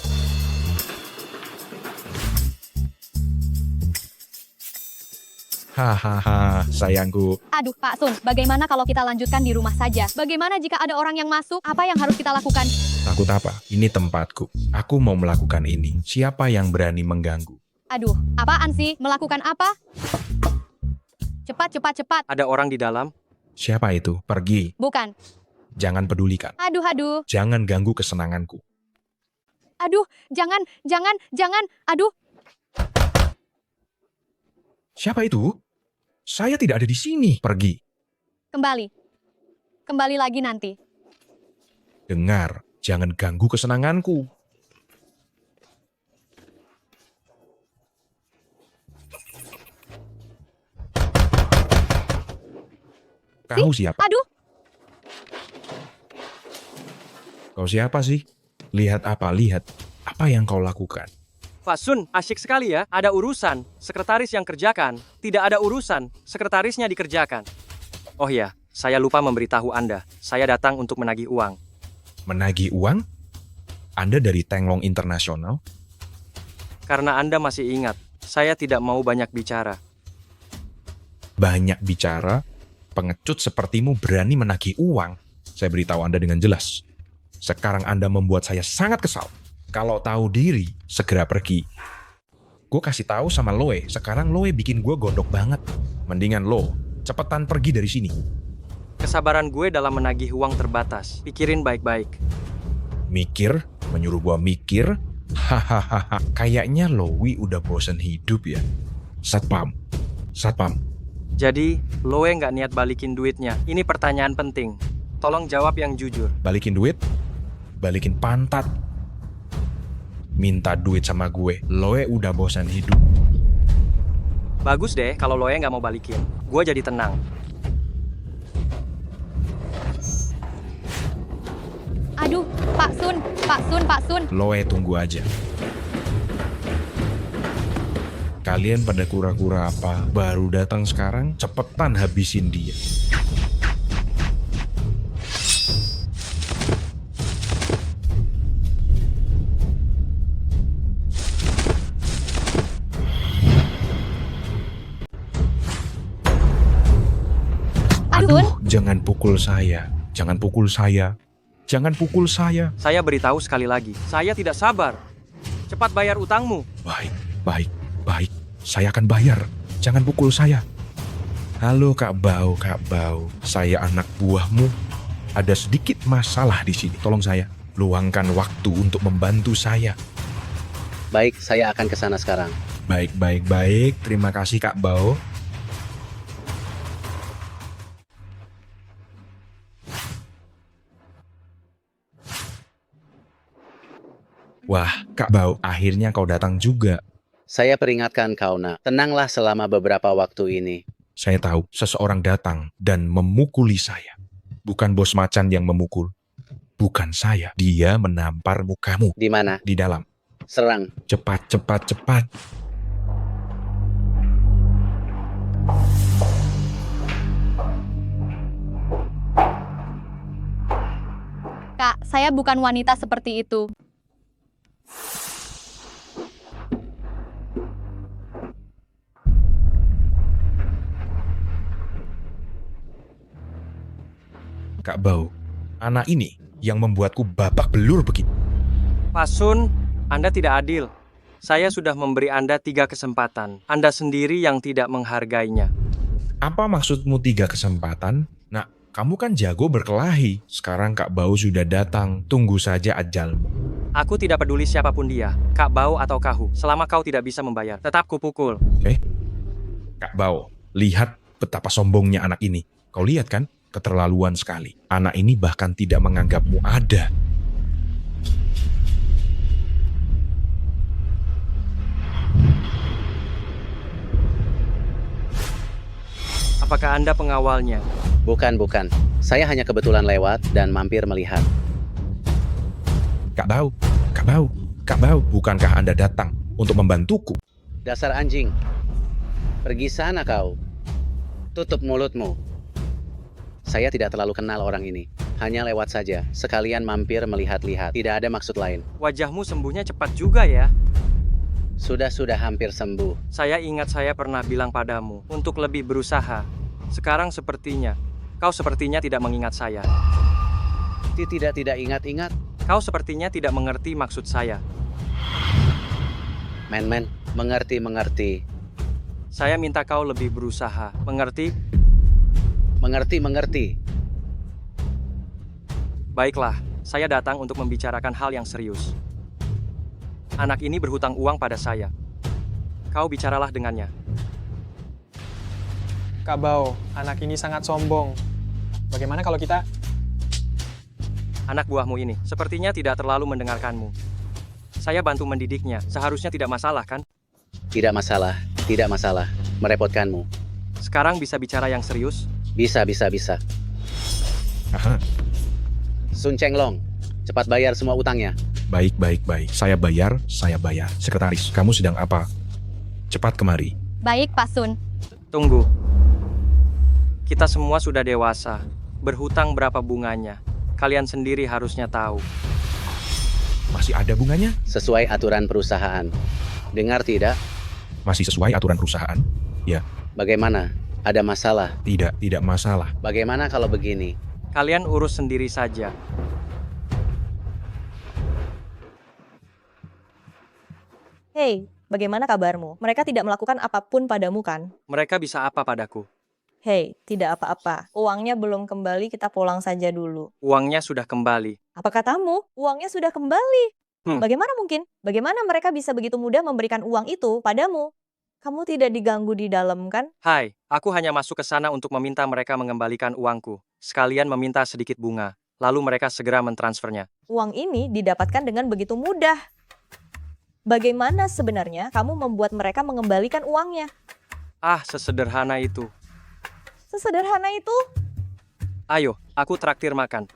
Hahaha, sayangku. Aduh, Pak Sun, bagaimana kalau kita lanjutkan di rumah saja? Bagaimana jika ada orang yang masuk? Apa yang harus kita lakukan? Takut apa? Ini tempatku. Aku mau melakukan ini. Siapa yang berani mengganggu? Aduh, apaan sih? Melakukan apa? Cepat, cepat, cepat. Ada orang di dalam? Siapa itu? Pergi. Bukan. Jangan pedulikan. Aduh, aduh. Jangan ganggu kesenanganku. Aduh, jangan, jangan. Aduh. Siapa itu? Saya tidak ada di sini. Pergi. Kembali. Kembali lagi nanti. Dengar, jangan ganggu kesenanganku. Kau siapa? Aduh. Kau siapa sih? Lihat apa? Lihat. Apa yang kau lakukan? Pak Sun, asyik sekali ya. Ada urusan, sekretaris yang kerjakan. Tidak ada urusan, sekretarisnya dikerjakan. Oh ya, saya lupa memberitahu Anda. Saya datang untuk menagih uang. Menagih uang? Anda dari Tenglong Internasional? Karena Anda masih ingat, saya tidak mau banyak bicara. Banyak bicara? Pengecut sepertimu berani menagih uang. Saya beritahu Anda dengan jelas. Sekarang Anda membuat saya sangat kesal. Kalau tahu diri, segera pergi. Gue kasih tahu sama Loe, sekarang Loe bikin gue gondok banget. Mendingan lo, cepetan pergi dari sini. Kesabaran gue dalam menagih uang terbatas. Pikirin baik-baik. Mikir? Menyuruh gue mikir? Hahaha, kayaknya Loe udah bosen hidup ya. Satpam. Jadi, Loe nggak niat balikin duitnya. Ini pertanyaan penting. Tolong jawab yang jujur. Balikin duit? Balikin pantat. Minta duit sama gue. Loe udah bosan hidup. Bagus deh kalau Loe nggak mau balikin. Gue jadi tenang. Aduh, Pak Sun. Loe tunggu aja. Kalian pada kura-kura apa? Baru datang sekarang? Cepetan habisin dia. Aduh, jangan pukul saya. Jangan pukul saya. Jangan pukul saya. Saya beritahu sekali lagi, saya tidak sabar. Cepat bayar utangmu. Baik. Saya akan bayar. Jangan pukul saya. Halo Kak Bao. Saya anak buahmu. Ada sedikit masalah di sini. Tolong saya. Luangkan waktu untuk membantu saya. Baik, saya akan ke sana sekarang. Baik. Terima kasih Kak Bao. Wah, Kak Bao, akhirnya kau datang juga. Saya peringatkan kau, nak. Tenanglah selama beberapa waktu ini. Saya tahu seseorang datang dan memukuli saya. Bukan bos macan yang memukul. Bukan saya. Dia menampar mukamu. Di mana? Di dalam. Serang. Cepat, cepat, cepat. Kak, saya bukan wanita seperti itu. Kak Bau, anak ini yang membuatku babak belur begitu. Pak Sun, Anda tidak adil. Saya sudah memberi Anda 3 kesempatan. Anda sendiri yang tidak menghargainya. Apa maksudmu 3 kesempatan? Nah, kamu kan jago berkelahi. Sekarang Kak Bau sudah datang. Tunggu saja ajalmu. Aku tidak peduli siapapun dia, Kak Bau atau Kahu. Selama kau tidak bisa membayar, tetap kupukul. Kak Bau, lihat betapa sombongnya anak ini. Kau lihat kan? Keterlaluan sekali. Anak ini bahkan tidak menganggapmu ada. Apakah Anda pengawalnya? Bukan. Saya hanya kebetulan lewat dan mampir melihat. Kak Bau, bukankah Anda datang untuk membantuku? Dasar anjing. Pergi sana kau. Tutup mulutmu. Saya tidak terlalu kenal orang ini. Hanya lewat saja, sekalian mampir melihat-lihat. Tidak ada maksud lain. Wajahmu sembuhnya cepat juga ya. Sudah hampir sembuh. Saya ingat saya pernah bilang padamu untuk lebih berusaha. Sekarang kau sepertinya tidak mengingat saya. Tidak ingat-ingat. Kau sepertinya tidak mengerti maksud saya. Men, mengerti. Saya minta kau lebih berusaha. Mengerti? Mengerti. Baiklah, saya datang untuk membicarakan hal yang serius. Anak ini berhutang uang pada saya. Kau bicaralah dengannya. Kak Bao, anak ini sangat sombong. Bagaimana kalau kita... Anak buahmu ini sepertinya tidak terlalu mendengarkanmu. Saya bantu mendidiknya, seharusnya tidak masalah kan? Tidak masalah. Merepotkanmu. Sekarang bisa bicara yang serius? Bisa. Aha. Sun Chenglong, cepat bayar semua utangnya. Baik. Saya bayar. Sekretaris, kamu sedang apa? Cepat kemari. Baik, Pak Sun. Tunggu. Kita semua sudah dewasa. Berhutang berapa bunganya? Kalian sendiri harusnya tahu. Masih ada bunganya? Sesuai aturan perusahaan. Dengar tidak? Masih sesuai aturan perusahaan? Ya. Bagaimana? Ada masalah? Tidak masalah. Bagaimana kalau begini? Kalian urus sendiri saja. Hei, bagaimana kabarmu? Mereka tidak melakukan apapun padamu kan? Mereka bisa apa padaku? Hei, tidak apa-apa. Uangnya belum kembali, kita pulang saja dulu. Uangnya sudah kembali. Apa katamu? Uangnya sudah kembali. Bagaimana mungkin? Bagaimana mereka bisa begitu mudah memberikan uang itu padamu? Kamu tidak diganggu di dalam kan? Hai, aku hanya masuk ke sana untuk meminta mereka mengembalikan uangku. Sekalian meminta sedikit bunga. Lalu mereka segera mentransfernya. Uang ini didapatkan dengan begitu mudah. Bagaimana sebenarnya kamu membuat mereka mengembalikan uangnya? Sesederhana itu. Sesederhana itu? Ayo, aku traktir makan.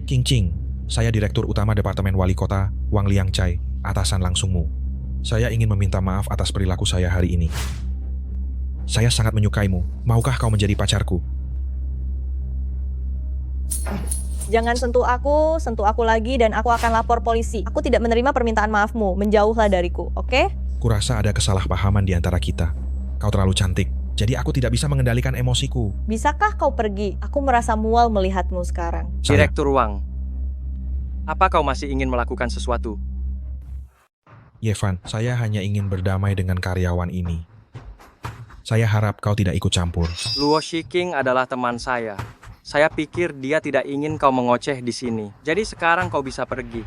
King, saya Direktur Utama Departemen Wali Kota, Wang Liangcai, atasan langsungmu. Saya ingin meminta maaf atas perilaku saya hari ini. Saya sangat menyukaimu. Maukah kau menjadi pacarku? Jangan sentuh aku lagi dan aku akan lapor polisi. Aku tidak menerima permintaan maafmu. Menjauhlah dariku, oke? Kurasa ada kesalahpahaman di antara kita. Kau terlalu cantik, jadi aku tidak bisa mengendalikan emosiku. Bisakah kau pergi? Aku merasa mual melihatmu sekarang. Direktur Wang, apa kau masih ingin melakukan sesuatu? Yevan, saya hanya ingin berdamai dengan karyawan ini. Saya harap kau tidak ikut campur. Luo Shiking adalah teman saya. Saya pikir dia tidak ingin kau mengoceh di sini. Jadi sekarang kau bisa pergi.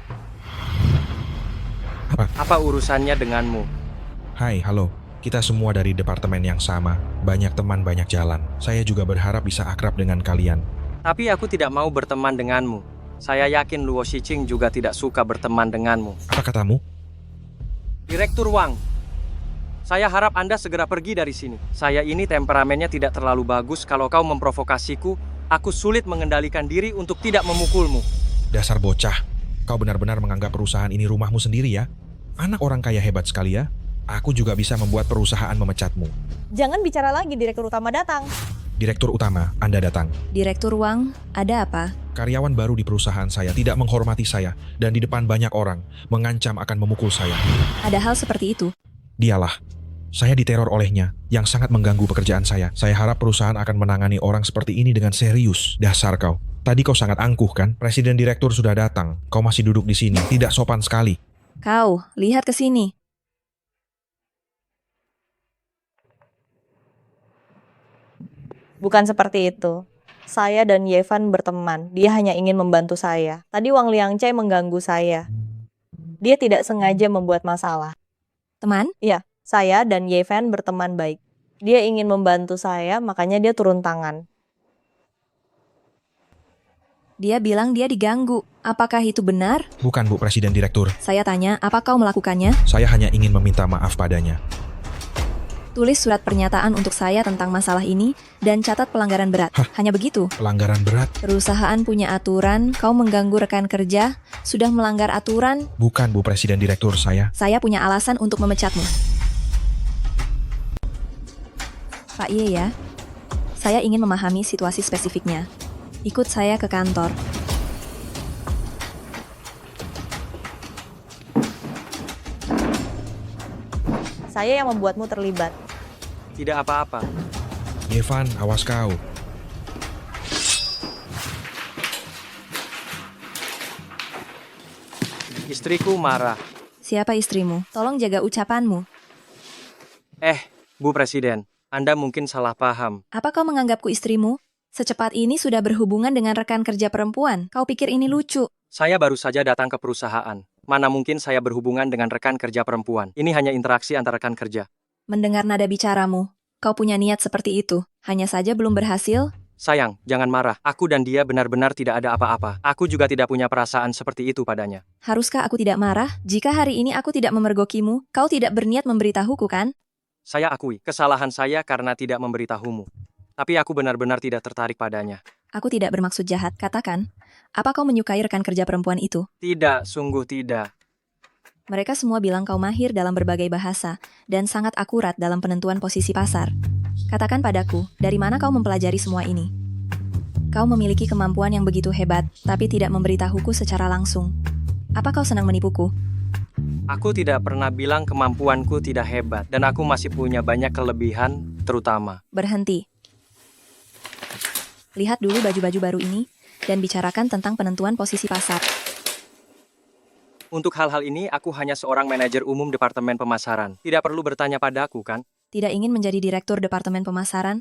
Apa urusannya denganmu? Hai, halo. Kita semua dari departemen yang sama. Banyak teman, banyak jalan. Saya juga berharap bisa akrab dengan kalian. Tapi aku tidak mau berteman denganmu. Saya yakin Luo Shiking juga tidak suka berteman denganmu. Apa katamu? Direktur Wang, saya harap Anda segera pergi dari sini. Saya ini temperamennya tidak terlalu bagus. Kalau kau memprovokasiku, aku sulit mengendalikan diri untuk tidak memukulmu. Dasar bocah, kau benar-benar menganggap perusahaan ini rumahmu sendiri ya? Anak orang kaya hebat sekali ya. Aku juga bisa membuat perusahaan memecatmu. Jangan bicara lagi, Direktur Utama datang. Direktur Utama, Anda datang. Direktur Wang, ada apa? Karyawan baru di perusahaan saya tidak menghormati saya dan di depan banyak orang mengancam akan memukul saya. Ada hal seperti itu? Dialah. Saya diteror olehnya yang sangat mengganggu pekerjaan saya. Saya harap perusahaan akan menangani orang seperti ini dengan serius. Dasar kau. Tadi kau sangat angkuh kan? Presiden direktur sudah datang. Kau masih duduk di sini. Tidak sopan sekali. Kau, lihat ke sini. Bukan seperti itu. Saya dan Yevan berteman. Dia hanya ingin membantu saya. Tadi Wang Liangcai mengganggu saya. Dia tidak sengaja membuat masalah. Teman? Iya, saya dan Yevan berteman baik. Dia ingin membantu saya, makanya dia turun tangan. Dia bilang dia diganggu. Apakah itu benar? Bukan, Bu Presiden Direktur. Saya tanya, apa kau melakukannya? Saya hanya ingin meminta maaf padanya. Tulis surat pernyataan untuk saya tentang masalah ini dan catat pelanggaran berat. Hanya begitu. Pelanggaran berat? Perusahaan punya aturan, kau mengganggu rekan kerja, sudah melanggar aturan. Bukan, Bu Presiden Direktur, saya punya alasan untuk memecatmu. Pak Ye ya, saya ingin memahami situasi spesifiknya. Ikut saya ke kantor. Saya yang membuatmu terlibat. Tidak apa-apa. Yevan, awas kau. Istriku marah. Siapa istrimu? Tolong jaga ucapanmu. Bu Presiden, Anda mungkin salah paham. Apa kau menganggapku istrimu? Secepat ini sudah berhubungan dengan rekan kerja perempuan. Kau pikir ini lucu? Saya baru saja datang ke perusahaan. Mana mungkin saya berhubungan dengan rekan kerja perempuan. Ini hanya interaksi antara rekan kerja. Mendengar nada bicaramu, kau punya niat seperti itu. Hanya saja belum berhasil. Sayang, jangan marah. Aku dan dia benar-benar tidak ada apa-apa. Aku juga tidak punya perasaan seperti itu padanya. Haruskah aku tidak marah? Jika hari ini aku tidak memergokimu, kau tidak berniat memberitahuku kan? Saya akui, kesalahan saya karena tidak memberitahumu. Tapi aku benar-benar tidak tertarik padanya. Aku tidak bermaksud jahat. Katakan, apa kau menyukai rekan kerja perempuan itu? Tidak, sungguh tidak. Mereka semua bilang kau mahir dalam berbagai bahasa dan sangat akurat dalam penentuan posisi pasar. Katakan padaku, dari mana kau mempelajari semua ini? Kau memiliki kemampuan yang begitu hebat, tapi tidak memberitahuku secara langsung. Apa kau senang menipuku? Aku tidak pernah bilang kemampuanku tidak hebat, dan aku masih punya banyak kelebihan, terutama. Berhenti. Lihat dulu baju-baju baru ini, dan bicarakan tentang penentuan posisi pasar. Untuk hal-hal ini, aku hanya seorang manajer umum Departemen Pemasaran. Tidak perlu bertanya padaku, kan? Tidak ingin menjadi direktur Departemen Pemasaran?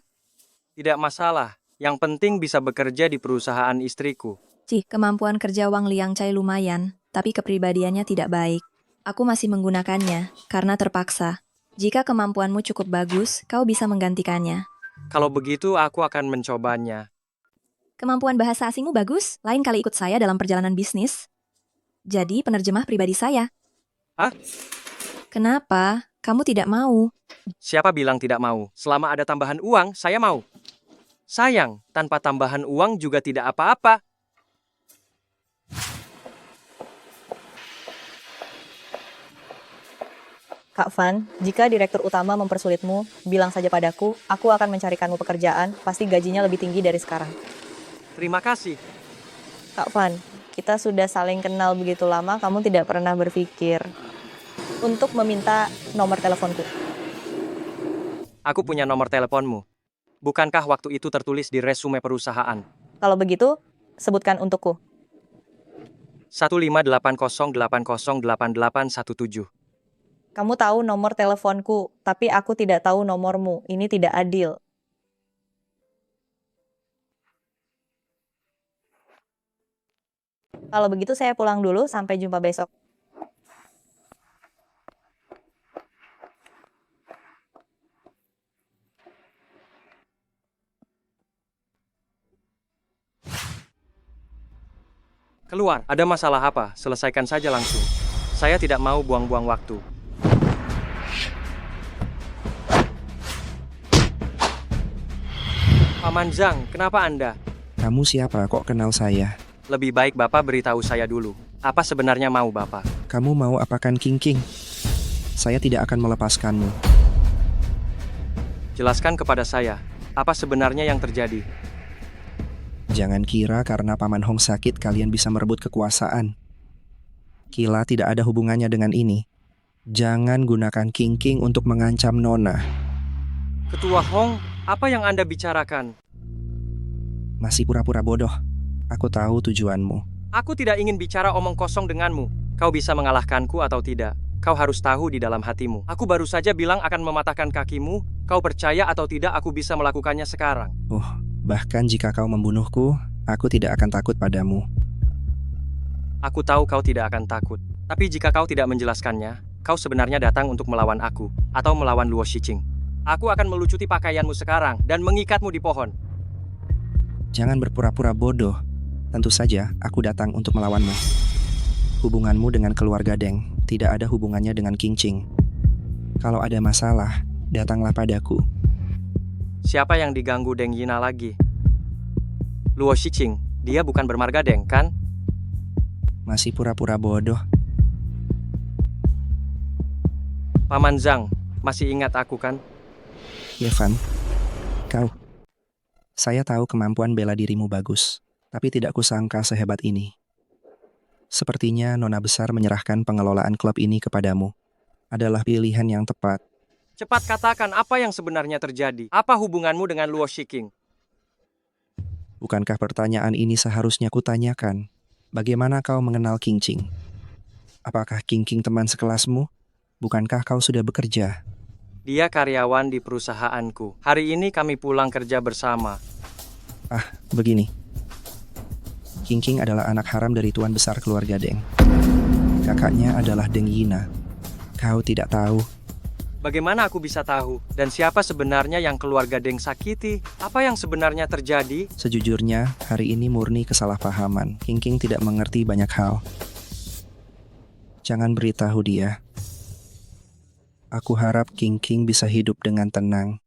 Tidak masalah. Yang penting bisa bekerja di perusahaan istriku. Kemampuan kerja Wang Liangcai lumayan, tapi kepribadiannya tidak baik. Aku masih menggunakannya, karena terpaksa. Jika kemampuanmu cukup bagus, kau bisa menggantikannya. Kalau begitu, aku akan mencobanya. Kemampuan bahasa asingmu bagus, lain kali ikut saya dalam perjalanan bisnis. Jadi penerjemah pribadi saya. Hah? Kenapa? Kamu tidak mau? Siapa bilang tidak mau? Selama ada tambahan uang, saya mau. Sayang, tanpa tambahan uang juga tidak apa-apa. Kak Van, jika direktur utama mempersulitmu, bilang saja padaku, aku akan mencarikanmu pekerjaan, pasti gajinya lebih tinggi dari sekarang. Terima kasih. Kak Van, kita sudah saling kenal begitu lama, kamu tidak pernah berpikir untuk meminta nomor teleponku. Aku punya nomor teleponmu. Bukankah waktu itu tertulis di resume perusahaan? Kalau begitu, sebutkan untukku. 15808088817. Kamu tahu nomor teleponku, tapi aku tidak tahu nomormu. Ini tidak adil. Kalau begitu saya pulang dulu, sampai jumpa besok. Keluar, ada masalah apa? Selesaikan saja langsung. Saya tidak mau buang-buang waktu. Paman Zhang, kenapa Anda? Kamu siapa kok kenal saya? Lebih baik Bapak beritahu saya dulu. Apa sebenarnya mau Bapak? Kamu mau apakan King? Saya tidak akan melepaskanmu. Jelaskan kepada saya, apa sebenarnya yang terjadi? Jangan kira karena Paman Hong sakit kalian bisa merebut kekuasaan. Kila tidak ada hubungannya dengan ini. Jangan gunakan King untuk mengancam Nona. Ketua Hong, apa yang Anda bicarakan? Masih pura-pura bodoh. Aku tahu tujuanmu. Aku tidak ingin bicara omong kosong denganmu. Kau bisa mengalahkanku atau tidak. Kau harus tahu di dalam hatimu. Aku baru saja bilang akan mematahkan kakimu. Kau percaya atau tidak aku bisa melakukannya sekarang. Bahkan jika kau membunuhku, aku tidak akan takut padamu. Aku tahu kau tidak akan takut. Tapi jika kau tidak menjelaskannya, kau sebenarnya datang untuk melawan aku, atau melawan Luo Shiqing. Aku akan melucuti pakaianmu sekarang, dan mengikatmu di pohon. Jangan berpura-pura bodoh. Tentu saja, aku datang untuk melawanmu. Hubunganmu dengan keluarga Deng tidak ada hubungannya dengan King Ching. Kalau ada masalah, datanglah padaku. Siapa yang diganggu Deng Yina lagi? Luo Shiqing, dia bukan bermarga Deng, kan? Masih pura-pura bodoh. Paman Zhang, masih ingat aku kan? Yevan, kau. Saya tahu kemampuan bela dirimu bagus, tapi tidak kusangka sehebat ini. Sepertinya Nona Besar menyerahkan pengelolaan klub ini kepadamu. Adalah pilihan yang tepat. Cepat katakan apa yang sebenarnya terjadi. Apa hubunganmu dengan Luo Shiqing? Bukankah pertanyaan ini seharusnya kutanyakan? Bagaimana kau mengenal King Ching? Apakah King teman sekelasmu? Bukankah kau sudah bekerja? Dia karyawan di perusahaanku. Hari ini kami pulang kerja bersama. Begini. King adalah anak haram dari tuan besar keluarga Deng. Kakaknya adalah Deng Yina. Kau tidak tahu. Bagaimana aku bisa tahu? Dan siapa sebenarnya yang keluarga Deng sakiti? Apa yang sebenarnya terjadi? Sejujurnya, hari ini murni kesalahpahaman. King tidak mengerti banyak hal. Jangan beritahu dia. Aku harap King bisa hidup dengan tenang.